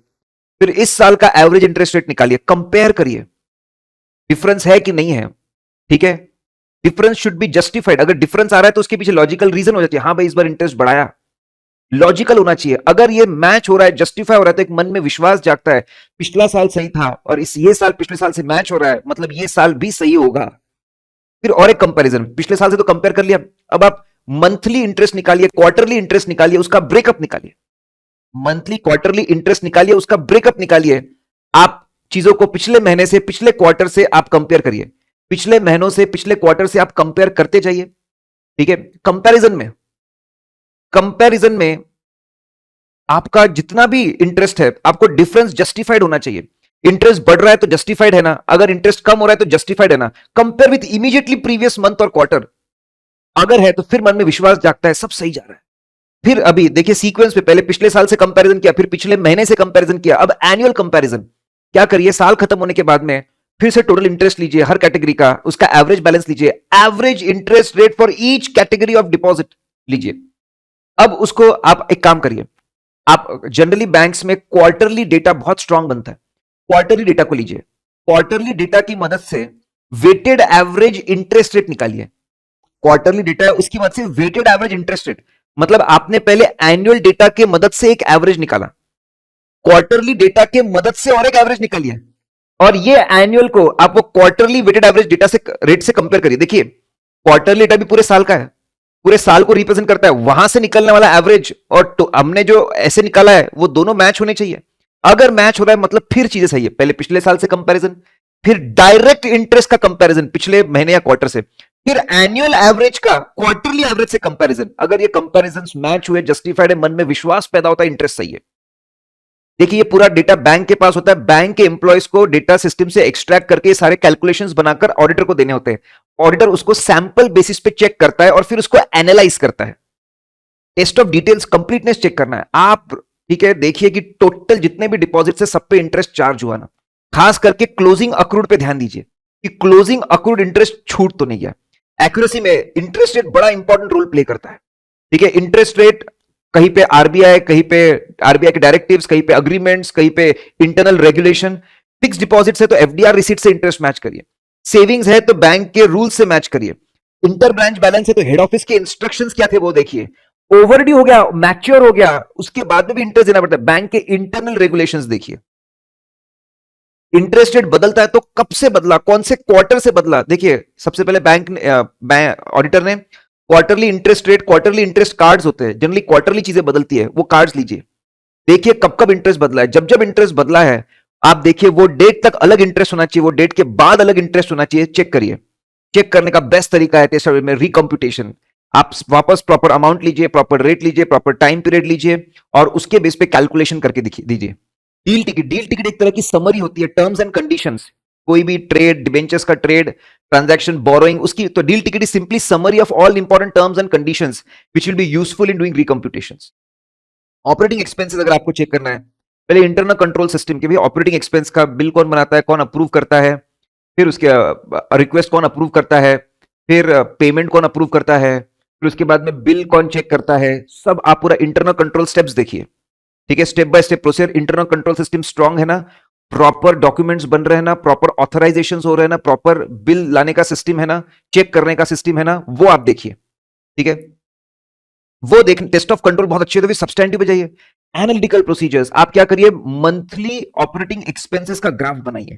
फिर इस साल का एवरेज इंटरेस्ट रेट निकालिए, कंपेयर करिए, डिफरेंस है कि नहीं है, ठीक है। डिफरेंस शुड बी जस्टिफाइड, अगर डिफरेंस आ रहा है तो उसके पीछे लॉजिकल रीजन हो जाती है, हाँ भाई इस बार इंटरेस्ट बढ़ाया, लॉजिकल होना चाहिए। अगर ये मैच हो रहा है, जस्टिफाई हो रहा है, तो एक मन में विश्वास जागता है, पिछला साल सही था और ये साल पिछले साल से मैच हो रहा है, मतलब ये साल भी सही होगा। फिर और एक कंपैरिजन, पिछले साल से तो कंपेयर कर लिया, अब आप मंथली इंटरेस्ट निकालिए, क्वार्टरली इंटरेस्ट निकालिए, उसका ब्रेकअप निकालिए, मंथली क्वार्टरली इंटरेस्ट निकालिए, उसका ब्रेकअप निकालिए। आप चीजों को पिछले महीने से, पिछले क्वार्टर से आप कंपेयर करिए, पिछले महीनों से, पिछले क्वार्टर से आप कंपेयर करते जाइए, ठीक है। कंपैरिजन में आपका जितना भी इंटरेस्ट है, आपको डिफरेंस जस्टिफाइड होना चाहिए। इंटरेस्ट बढ़ रहा है तो जस्टिफाइड है ना, अगर इंटरेस्ट कम हो रहा है तो जस्टिफाइड है ना। Compare with immediately previous month और क्वार्टर, अगर है तो फिर मन में विश्वास जागता है सब सही जा रहा है। फिर अभी देखिए सीक्वेंस पे, पहले पिछले साल से कंपैरिजन किया, फिर पिछले महीने से कंपैरिजन किया, अब एनुअल कंपैरिजन। क्या करिए, साल खत्म होने के बाद में फिर से टोटल इंटरेस्ट लीजिए हर कैटेगरी का, उसका एवरेज बैलेंस लीजिए, average interest rate for each category of deposit लीजिए। अब उसको आप एक काम करिए, आप जनरली बैंक्स में क्वार्टरली डेटा बहुत स्ट्रांग बनता है, क्वार्टरली डेटा को लीजिए, क्वार्टरली डेटा की मदद से वेटेड एवरेज इंटरेस्ट रेट निकालिए। क्वार्टरली डेटा है, उसकी मदद से वेटेड एवरेज इंटरेस्ट रेट, मतलब आपने पहले एनुअल डेटा के मदद से एक एवरेज निकाला, क्वार्टरली डेटा के मदद से और एक एवरेज निकालिए, और ये एनुअल को आप वो क्वार्टरली वेटेड एवरेज डेटा से, रेट से कंपेयर करिए। देखिए क्वार्टरली डेटा भी पूरे साल का है, पूरे साल को रिप्रेजेंट करता है, वहां से निकलने वाला एवरेज और तो हमने जो ऐसे निकाला है वो दोनों मैच होने चाहिए। अगर मैच हो रहा है मतलब फिर चीजें सही है। पहले पिछले साल से कंपैरिजन, फिर डायरेक्ट इंटरेस्ट का कंपैरिजन पिछले महीने या क्वार्टर से, फिर एनुअल एवरेज का क्वार्टरली एवरेज से कंपैरिजन। अगर ये कंपैरिजन मैच हुए, जस्टिफाइड है, मन में विश्वास पैदा होता है, इंटरेस्ट सही है। देखिए ये पूरा डेटा बैंक के पास होता है, बैंक के एम्प्लॉयज को डेटा सिस्टम से एक्सट्रैक्ट करके सारे कैलकुलेशंस बनाकर ऑडिटर को देने होते हैं। ऑडिटर उसको सैंपल बेसिस पे चेक करता है और फिर उसको एनालाइज करता है। Test of details, completeness check करना है आप। ठीक है, देखिए कि टोटल जितने भी डिपॉजिट से सब पे इंटरेस्ट चार्ज हुआ ना, खास करके क्लोजिंग अक्रूड पे ध्यान दीजिए कि क्लोजिंग अक्रूड इंटरेस्ट छूट तो नहीं गया। एक्यूरेसी में इंटरेस्ट रेट बड़ा इंपॉर्टेंट रोल प्ले करता है। ठीक है, इंटरेस्ट रेट कहीं पे आरबीआई, कहीं पे आरबीआई के डायरेक्टिव्स, कहीं पे अग्रीमेंट्स, कहीं पे इंटरनल रेगुलेशन। फिक्स डिपॉजिट से तो एफडीआर रिसीट से इंटरेस्ट मैच करिए, सेविंग्स है तो बैंक के रूल से मैच करिए, इंटर ब्रांच बैलेंस है तो हेड ऑफिस के इंस्ट्रक्शंस क्या थे वो देखिए। ओवरड्यू हो गया, मैच्योर हो गया, उसके बाद में भी इंटरेस्ट देना पड़ता है, बैंक के इंटरनल रेगुलेशंस देखिए। इंटरेस्ट रेट बदलता है तो कब से बदला, कौन से क्वार्टर से बदला। देखिए सबसे पहले ऑडिटर ने quarterly interest rate, quarterly interest cards होते हैं, जनरली क्वार्टरली चीजें बदलती है, वो कार्ड्स लीजिए, देखिए कब कब इंटरेस्ट बदला है। जब जब इंटरेस्ट बदला है आप देखिए वो डेट तक अलग इंटरेस्ट होना चाहिए, वो डेट के बाद अलग इंटरेस्ट होना चाहिए, चेक करिए। चेक करने का बेस्ट तरीका है टेस्ट में रिकम्प्यूटेशन। आप वापस प्रॉपर अमाउंट लीजिए, प्रॉपर रेट लीजिए, प्रॉपर टाइम पीरियड लीजिए और उसके बेस पे कैलकुलेशन करके दीजिए। डील टिकट, डील टिकट एक तरह की समरी होती है, टर्म्स एंड कंडीशंस, कोई भी ट्रेड, डिबेंचर्स का ट्रेड, ट्रांजैक्शन, बोरोइंग, उसकी तो deal ticket is simply summary of all important terms and conditions which will be useful in doing recomputations. Operating expenses अगर आपको चेक करना है, पहले इंटरनल कंट्रोल सिस्टम के भी ऑपरेटिंग एक्सपेंस का बिल कौन बनाता है, कौन अप्रूव करता है, फिर उसके रिक्वेस्ट कौन अप्रूव करता है, फिर पेमेंट कौन अप्रूव करता है, फिर उसके बाद में बिल कौन चेक करता है, सब आप पूरा इंटरनल कंट्रोल स्टेप्स देखिए। ठीक है, step by step procedure, internal control system strong है ना, प्रॉपर डॉक्यूमेंट्स बन रहे हैं ना, प्रॉपर ऑथराइजेशन हो रहे हैं ना, प्रॉपर बिल लाने का सिस्टम है ना, चेक करने का सिस्टम है ना, वो आप देखिए। ठीक है, वो देख, टेस्ट ऑफ कंट्रोल बहुत अच्छे, तो सब्सटैंटिव पे जाइए। एनालिटिकल प्रोसीजर्स, आप क्या करिए, मंथली ऑपरेटिंग एक्सपेंसेस का ग्राफ बनाइए।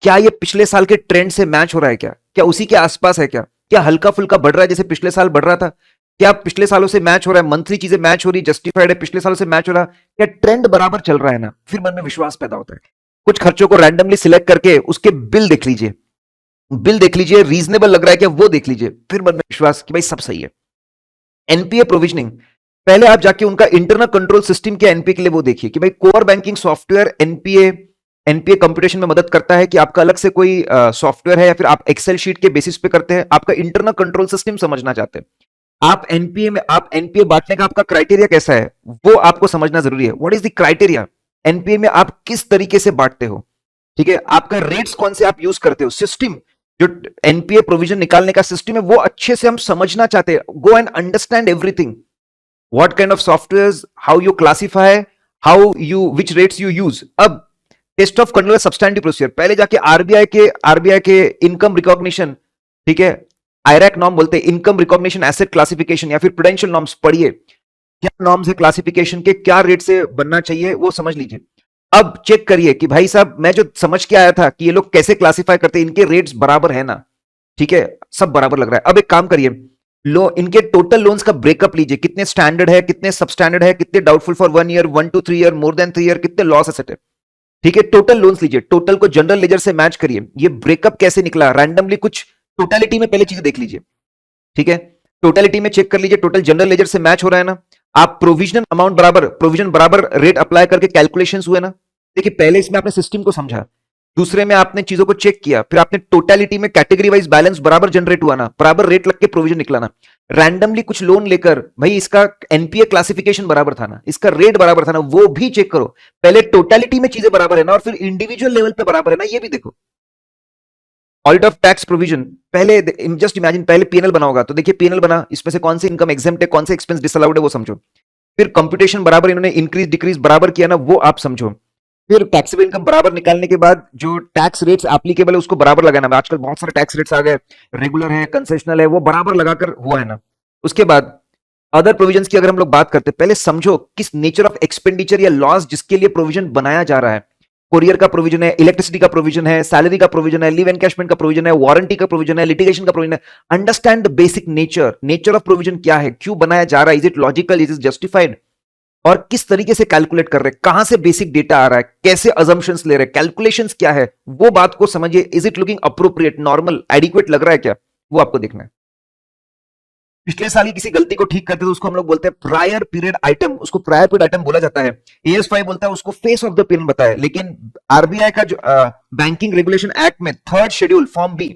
क्या ये पिछले साल के ट्रेंड से मैच हो रहा है, क्या उसी के आसपास है, क्या हल्का फुल्का बढ़ रहा है जैसे पिछले साल बढ़ रहा था, क्या पिछले सालों से मैच हो रहा है, मंथली चीजें मैच हो रही, जस्टिफाइड है, पिछले सालों से मैच हो रहा, क्या ट्रेंड बराबर चल रहा है ना, फिर मन में विश्वास पैदा होता है। कुछ खर्चों को रैंडमली सिलेक्ट करके उसके बिल देख लीजिए, रीजनेबल लग रहा है क्या, वो देख लीजिए, फिर मन में विश्वास कि भाई सब सही है। एनपीए प्रोविजनिंग, पहले आप जाके उनका इंटरनल कंट्रोल सिस्टम क्या एनपीए के लिए वो देखिए कि भाई core banking software NPA computation में मदद करता है कि आपका अलग से कोई सॉफ्टवेयर है या फिर आप एक्सेल शीट के बेसिस पे करते हैं, आपका इंटरनल कंट्रोल सिस्टम समझना चाहते हैं आप एनपीए बांटने का आपका क्राइटेरिया कैसा है वो आपको समझना जरूरी है। What is the criteria, NPA में आप किस तरीके से बांटते हो, ठीक है, आपका रेट्स कौन से आप यूज करते हो, सिस्टम जो एनपीए प्रोविजन निकालने का सिस्टम है वो अच्छे से हम समझना चाहते हैं। Go and understand everything, what kind of software, how you classify, which rates you use. अब test of control substantive procedure, पहले जाके आरबीआई के इनकम रिकॉग्निशन, ठीक है, आईरैक नॉर्म बोलते हैं, इनकम रिकॉग्निशन एसेट क्लासिफिकेशन या फिर प्रूडेंशियल नॉर्म्स पढ़िए, क्या नॉर्म्स है क्लासिफिकेशन के, क्या रेट से बनना चाहिए वो समझ लीजिए। अब चेक करिए कि भाई साहब मैं जो समझ के आया था कि ये लोग कैसे क्लासिफाई करते हैं, इनके रेट्स बराबर है ना, ठीक है, सब बराबर लग रहा है। अब एक काम करिए, इनके टोटल लोन्स का ब्रेकअप लीजिए, कितने स्टैंडर्ड है, कितने सबस्टैंडर्ड है, कितने doubtful for 1 year, 1 to 3 year, more than 3 year, कितने लॉस एसेट है, ठीक है। टोटल लोन्स लीजिए, टोटल को जनरल लेजर से मैच करिए, ये ब्रेकअप कैसे निकला, रैंडमली कुछ टोटलिटी में पहले चीजें देख लीजिए, ठीक है, टोटलिटी में चेक कर लीजिए, टोटल जनरल लेजर से मैच हो रहा है ना, आप प्रोविजन अमाउंट बराबर, प्रोविजन बराबर रेट अप्लाई करके कैलकुलेशंस हुए ना। देखिए पहले इसमें आपने सिस्टम को समझा, दूसरे में आपने चीजों को चेक किया, फिर आपने टोटलिटी में कैटेगरी वाइज बैलेंस बराबर जनरेट हुआ ना, बराबर रेट लग के प्रोविजन निकला ना। रैंडमली कुछ लोन लेकर भाई इसका एनपीए क्लासिफिकेशन बराबर था ना, इसका रेट बराबर था ना, वो भी चेक करो। पहले टोटलिटी में चीजें बराबर है ना और फिर इंडिविजुअल लेवल पे बराबर है ना, ये भी देखो। ऑडिट ऑफ टैक्स प्रोविजन, पहले जस्ट इमेजिन पहले पीएनएल बना होगा, तो देखिए पीएनएल बना, इसमें से कौन से इनकम एग्जेम्प्ट है, कौन से एक्सपेंस डिसअलाउड है वो समझो। फिर कंप्यूटेशन बराबर इन्होंने इंक्रीज डिक्रीज बराबर किया ना, वो आप समझो। फिर टैक्सेबल इनकम बराबर निकालने के बाद जो टैक्स रेट्स एप्लीकेबल है उसको बराबर लगाना। आजकल बहुत सारे टैक्स रेट्स आ गए, रेगुलर है, कंसेशनल है, वो बराबर लगाकर हुआ है ना। उसके बाद अदर प्रोविजंस की अगर हम लोग बात करते हैं, पहले समझो किस नेचर ऑफ एक्सपेंडिचर या लॉस जिसके लिए प्रोविजन बनाया जा रहा है, कोरियर का प्रोविजन है, इलेक्ट्रिसिटी का प्रोविजन है, सैलरी का प्रोविजन है, लीव एनकैशमेंट का प्रोविजन है, वारंटी का प्रोविजन है, लिटिगेशन का प्रोविजन है। Understand the basic nature of provision क्या है, क्यों बनाया जा रहा है, is it logical, is it justified, और किस तरीके से कैलकुलेट कर रहे हैं, कहां से बेसिक डेटा आ रहा है, कैसे अजम्पशंस ले रहे हैं, कैलकुलेशंस क्या है, वो बात को समझिए। Is it looking appropriate, normal, adequate लग रहा है क्या, वो आपको देखना है। पिछले साल की किसी गलती को ठीक करते तो उसको हम लोग बोलते हैं प्रायर पीरियड आइटम, उसको प्रायर पीरियड आइटम बोला जाता है। AS5 बोलता है उसको फेस ऑफ द पीरियड बताया, लेकिन आरबीआई का जो बैंकिंग रेगुलेशन एक्ट में third schedule form B,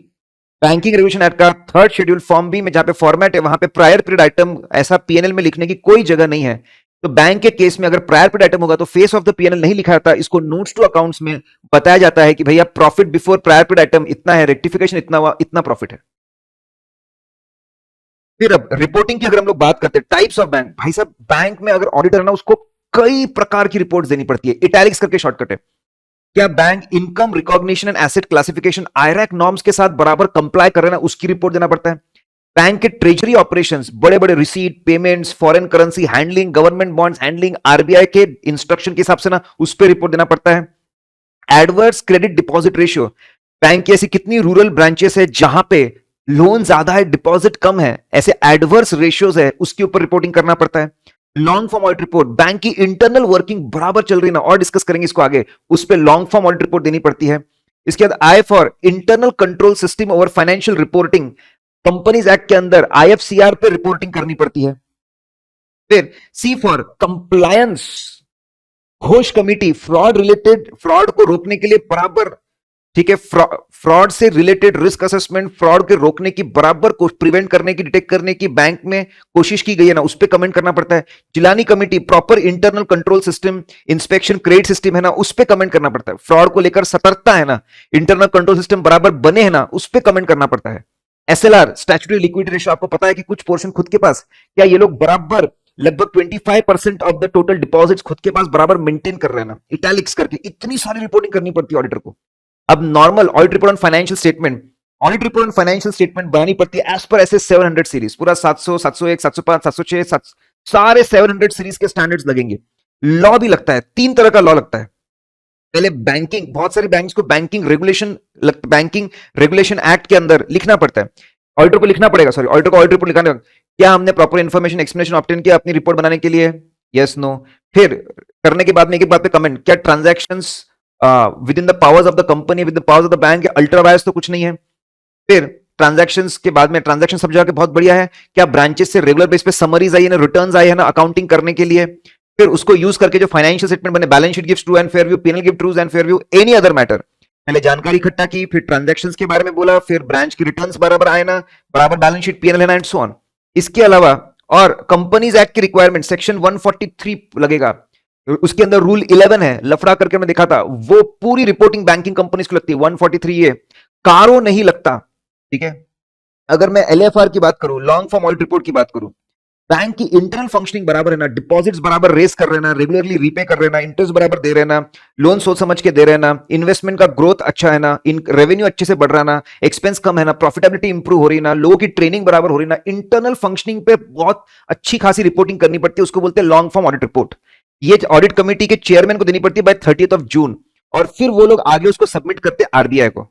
banking regulation act का थर्ड शेड्यूल फॉर्म बी में जहां पे फॉर्मेट है वहां पे प्रायर पीरियड आइटम ऐसा पीएनएल में लिखने की कोई जगह नहीं है। तो बैंक के केस में अगर प्रायर पीरियड आइटम होगा तो फेस ऑफ द पीएनएल नहीं लिखा जाता, इसको नोट्स टू अकाउंट्स में बताया जाता है कि भैया profit before prior period item इतना है, रेक्टिफिकेशन इतना हुआ, इतना प्रॉफिट है। फिर अब रिपोर्टिंग की अगर हम लोग बात करते हैं, टाइप्स ऑफ बैंक, भाई साहब बैंक में अगर ऑडिटर है ना उसको कई प्रकार की रिपोर्ट्स देनी पड़ती है। इटैलिक्स करके शॉर्टकट है, क्या bank income recognition and asset classification IRAC norms के साथ बराबर कंप्लाई कर रहे हैं ना, उसकी रिपोर्ट देना पड़ता है। बैंक के ट्रेजरी ऑपरेशंस, बड़े बड़े receipt, payments, foreign currency handling, government bonds handling, RBI के इंस्ट्रक्शन के हिसाब से ना उस पर रिपोर्ट देना पड़ता है। Adverse credit deposit ratio, bank की ऐसी कितनी रूरल ब्रांचेस है जहां पे लोन ज्यादा है डिपॉजिट कम है, ऐसे एडवर्स रेशियोज है, उसके ऊपर रिपोर्टिंग करना पड़ता है। Long form audit report, bank की इंटरनल वर्किंग बराबर चल रही है ना, और डिस्कस करेंगे इसको आगे, उस पर लॉन्ग फॉर्म ऑडिट रिपोर्ट देनी पड़ती है। इसके बाद I for internal control system over financial reporting, companies act के अंदर IFCR पे रिपोर्टिंग करनी पड़ती है। फिर C for compliance, Ghosh committee, fraud को रोकने के लिए बराबर, ठीक है, फ्रॉड से रिलेटेड रिस्क असेसमेंट, फ्रॉड के रोकने की बराबर प्रिवेंट करने की, डिटेक्ट करने की बैंक में कोशिश की गई है ना, उस पर कमेंट करना पड़ता है। Jilani committee, proper internal control system, inspection credit system है ना, उस पर कमेंट करना पड़ता है। फ्रॉड को लेकर सतर्कता है ना, इंटरनल कंट्रोल सिस्टम बराबर बने हैं ना, उस पर कमेंट करना पड़ता है। SLR, स्टैट्यूटरी लिक्विडिटी रेशियो, आपको पता है कि कुछ पोर्शन खुद के पास, क्या ये लोग बराबर लगभग 25% ऑफ द टोटल डिपॉजिट्स खुद के पास बराबर मेंटेन कर रहे हैं ना, इटैलिक्स करके। इतनी सारी रिपोर्टिंग करनी पड़ती है ऑडिटर को। अब normal audit report on financial statement, audit report on financial statement बनानी पड़ती है एज पर SS 700 सीरीज, पूरा 700, 701, 705, 706, सारे 700 सीरीज के स्टैंडर्ड्स लगेंगे। लॉ भी लगता है, 3 तरह का लॉ लगता है। पहले बैंकिंग, बहुत सारे बैंक्स को बैंकिंग रेगुलेशन एक्ट के अंदर लिखना पड़ता है, ऑडिटर को लिखना पड़ेगा, सॉरी ऑडिटर को ऑडिट रिपोर्ट लिखना, क्या हमने प्रॉपर इंफॉर्मेशन एक्सप्लेनेशन ऑब्टेन किया अपनी रिपोर्ट बनाने के लिए, यस नो। फिर करने के बाद में एक एक बात पे कमेंट, क्या transactions with in the powers of the company, with the powers of the bank, ultra vires तो कुछ नहीं है। फिर ट्रांजैक्शंस के बाद में, ट्रांजैक्शन सब जगह के बहुत बढ़िया है, क्या ब्रांचेस से रेगुलर बेस पे समरीज आई है ना, रिटर्न्स आई है ना अकाउंटिंग करने के लिए। फिर उसको यूज करके जो फाइनेंशियल स्टेटमेंट बने, balance sheet gives true and fair view, PNL give true and fair view, any other matter, पहले जानकारी इकट्ठा की, फिर ट्रांजैक्शंस के बारे में बोला, फिर ब्रांच की रिटर्न्स बराबर आए ना, बराबर बैलेंस शीट पीएनएल है ना, एंड सो ऑन। इसके अलावा और कंपनीज एक्ट की रिक्वायरमेंट सेक्शन 143 लगेगा, उसके अंदर रूल 11 है, लफड़ा करके मैं दिखा था, वो पूरी रिपोर्टिंग बैंकिंग कंपनीज को लगती है। 143 ये कारो नहीं लगता, ठीक है। अगर मैं LFR की बात करूं, लॉन्ग फॉर्म ऑडिट रिपोर्ट की बात करूं, बैंक की इंटरनल फंक्शनिंग बराबर है ना, डिपॉजिट्स बराबर रेस कर रहे ना, रेगुलरली रीपे कर रहे ना, इंटरेस्ट बराबर दे रहे ना, लोन सोच समझ के दे रहे ना, इन्वेस्टमेंट का ग्रोथ अच्छा है ना, इन रेवेन्यू अच्छे से बढ़ रहा ना, एक्सपेंस कम है ना, प्रॉफिटेबिलिटी इंप्रूव हो रही ना, लोगों की ट्रेनिंग बराबर हो रही ना, इंटरनल फंक्शनिंग पे बहुत अच्छी खासी रिपोर्टिंग करनी पड़ती है, उसको बोलते हैं लॉन्ग फॉर्म ऑडिट रिपोर्ट। ये ऑडिट कमेटी के चेयरमैन को देनी पड़ती है बाय 30 जून, और फिर वो लोग आगे उसको सबमिट करते हैं आरबीआई को।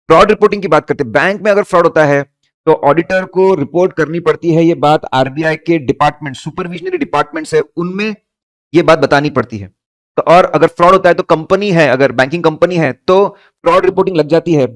फ्रॉड रिपोर्टिंग की बात करते हैं, बैंक में अगर फ्रॉड होता है तो ऑडिटर को रिपोर्ट करनी पड़ती है, ये बात आरबीआई के डिपार्टमेंट, सुपरविजनरी डिपार्टमेंट्स है, उनमें ये बात बतानी पड़ती है। तो और अगर फ्रॉड होता है तो कंपनी है, अगर बैंकिंग कंपनी है तो फ्रॉड रिपोर्टिंग लग जाती है।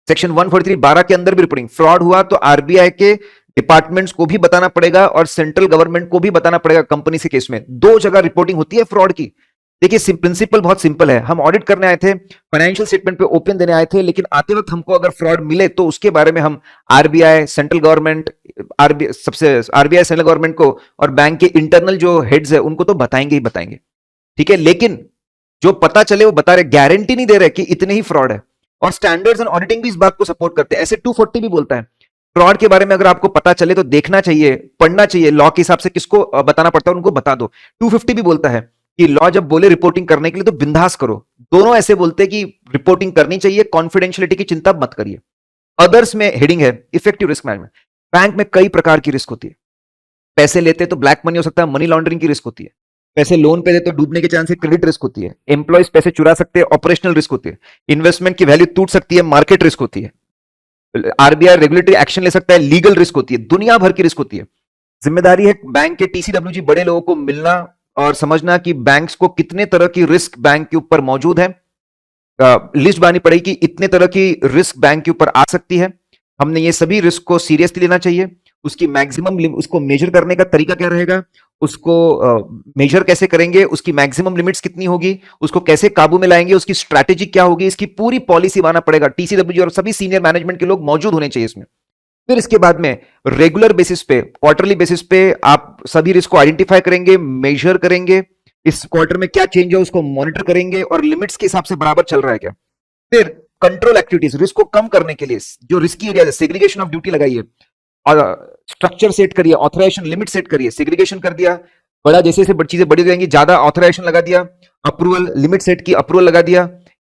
सेक्शन 143(12) के अंदर भी रिपोर्टिंग, फ्रॉड हुआ तो आरबीआई के डिपार्टमेंट्स को भी बताना पड़ेगा और सेंट्रल गवर्नमेंट को भी बताना पड़ेगा। कंपनी से केस में 2 जगह रिपोर्टिंग होती है फ्रॉड की। देखिए प्रिंसिपल बहुत सिंपल है, हम ऑडिट करने आए थे, फाइनेंशियल स्टेटमेंट पे ओपन देने आए थे, लेकिन आते वक्त हमको अगर फ्रॉड मिले तो उसके बारे में हम RBI, central government, RBI central government को और बैंक के इंटरनल जो हेड्स है उनको तो बताएंगे ही बताएंगे, ठीक है। लेकिन जो पता चले वो बता रहे, गारंटी नहीं दे रहे कि इतने ही फ्रॉड है। और स्टैंडर्ड्स एंड ऑडिटिंग भी इस बात को सपोर्ट करते हैं। ऐसे 240 भी बोलता है फ्रॉड के बारे में अगर आपको पता चले तो देखना चाहिए, पढ़ना चाहिए, लॉ के हिसाब से किसको बताना पड़ता है उनको बता दो। 250 भी बोलता है कि लॉ जब बोले रिपोर्टिंग करने के लिए तो बिंदास करो। दोनों ऐसे बोलते हैं कि रिपोर्टिंग करनी चाहिए, कॉन्फिडेंशियलिटी की चिंता मत करिए। अदर्स में हेडिंग है इफेक्टिव रिस्क मैनेजमेंट। बैंक में कई प्रकार की रिस्क होती है, पैसे लेते तो ब्लैक मनी हो सकता है, मनी लॉन्ड्रिंग की रिस्क होती है, पैसे लोन पे दे तो डूबने के चांस है, क्रेडिट रिस्क होती है, एम्प्लॉयज पैसे चुरा सकते हैं, ऑपरेशनल रिस्क होती है, इन्वेस्टमेंट की वैल्यू टूट सकती है, मार्केट रिस्क होती है, आरबीआई रेगुलेटरी एक्शन ले सकता है, लीगल रिस्क होती है, दुनिया भर की रिस्क होती है। जिम्मेदारी है बैंक के टीसीडब्ल्यूजी बड़े लोगों को मिलना और समझना कि बैंक्स को कितने तरह की रिस्क बैंक के ऊपर मौजूद है, लिस्ट बनानी पड़ेगी कि इतने तरह की रिस्क बैंक के ऊपर आ सकती है, हमने ये सभी रिस्क को सीरियसली लेना चाहिए, उसकी मैक्सिमम उसको मेजर करने का तरीका क्या रहेगा, उसको मेजर कैसे करेंगे, उसकी मैक्सिमम लिमिट्स कितनी होगी, उसको कैसे काबू में लाएंगे, उसकी स्ट्रैटेजी क्या होगी, इसकी पूरी पॉलिसी बनाना पड़ेगा। टीसीडब्ल्यूजी और सभी सीनियर मैनेजमेंट के लोग मौजूद होने चाहिए इसमें। फिर इसके बाद में रेगुलर बेसिस पे, क्वार्टरली बेसिस पे आप सभी रिस्क को आइडेंटिफाई करेंगे, मेजर करेंगे, इस क्वार्टर में क्या चेंज है उसको मॉनिटर करेंगे और लिमिट्स के हिसाब से बराबर चल रहा है क्या। फिर कंट्रोल एक्टिविटीज, रिस्क को कम करने के लिए जो रिस्की एरिया है, सेग्रीगेशन ऑफ ड्यूटी लगाइए और स्ट्रक्चर सेट करिए, ऑथराइजेशन लिमिट सेट करिए, सेग्रीगेशन कर दिया, बड़ा जैसे जैसे चीजें बड़ी हो जाएंगी ज्यादा ऑथराइजेशन लगा दिया, अप्रूवल लिमिट सेट की, अप्रूवल लगा दिया,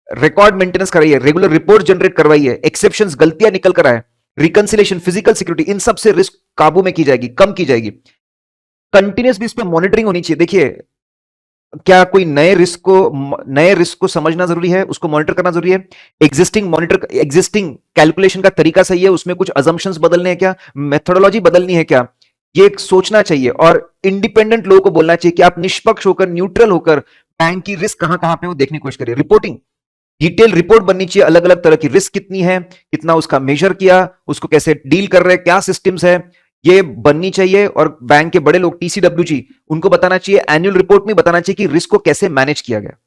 रिकॉर्ड मेंटेनेंस कराइए, रेगुलर रिपोर्ट जनरेट करवाइए, एक्सेप्शंस गलतियां निकल कर आए, रिकंसिलेशन, फिजिकल सिक्योरिटी, इन सब से रिस्क काबू में की जाएगी, कम की जाएगी। कंटिन्यूस बेस पे मॉनिटरिंग होनी चाहिए। देखिए, क्या कोई नए रिस्क को समझना जरूरी है, उसको मॉनिटर करना जरूरी है, एग्जिस्टिंग कैलकुलेशन का तरीका सही है, उसमें कुछ अजम्पशंस बदलने हैं क्या, मेथोडोलॉजी बदलनी है क्या, ये सोचना चाहिए। और इंडिपेंडेंट लोगों को बोलना चाहिए कि आप निष्पक्ष होकर, न्यूट्रल होकर बैंक की रिस्क कहां कहां पे वो देखने की कोशिश करिए। रिपोर्टिंग, डिटेल रिपोर्ट बननी चाहिए, अलग अलग तरह की रिस्क कितनी है, कितना उसका मेजर किया, उसको कैसे डील कर रहे हैं, क्या सिस्टम्स है, ये बननी चाहिए। और बैंक के बड़े लोग टीसीडब्ल्यूजी, उनको बताना चाहिए, एनुअल रिपोर्ट में बताना चाहिए कि रिस्क को कैसे मैनेज किया गया।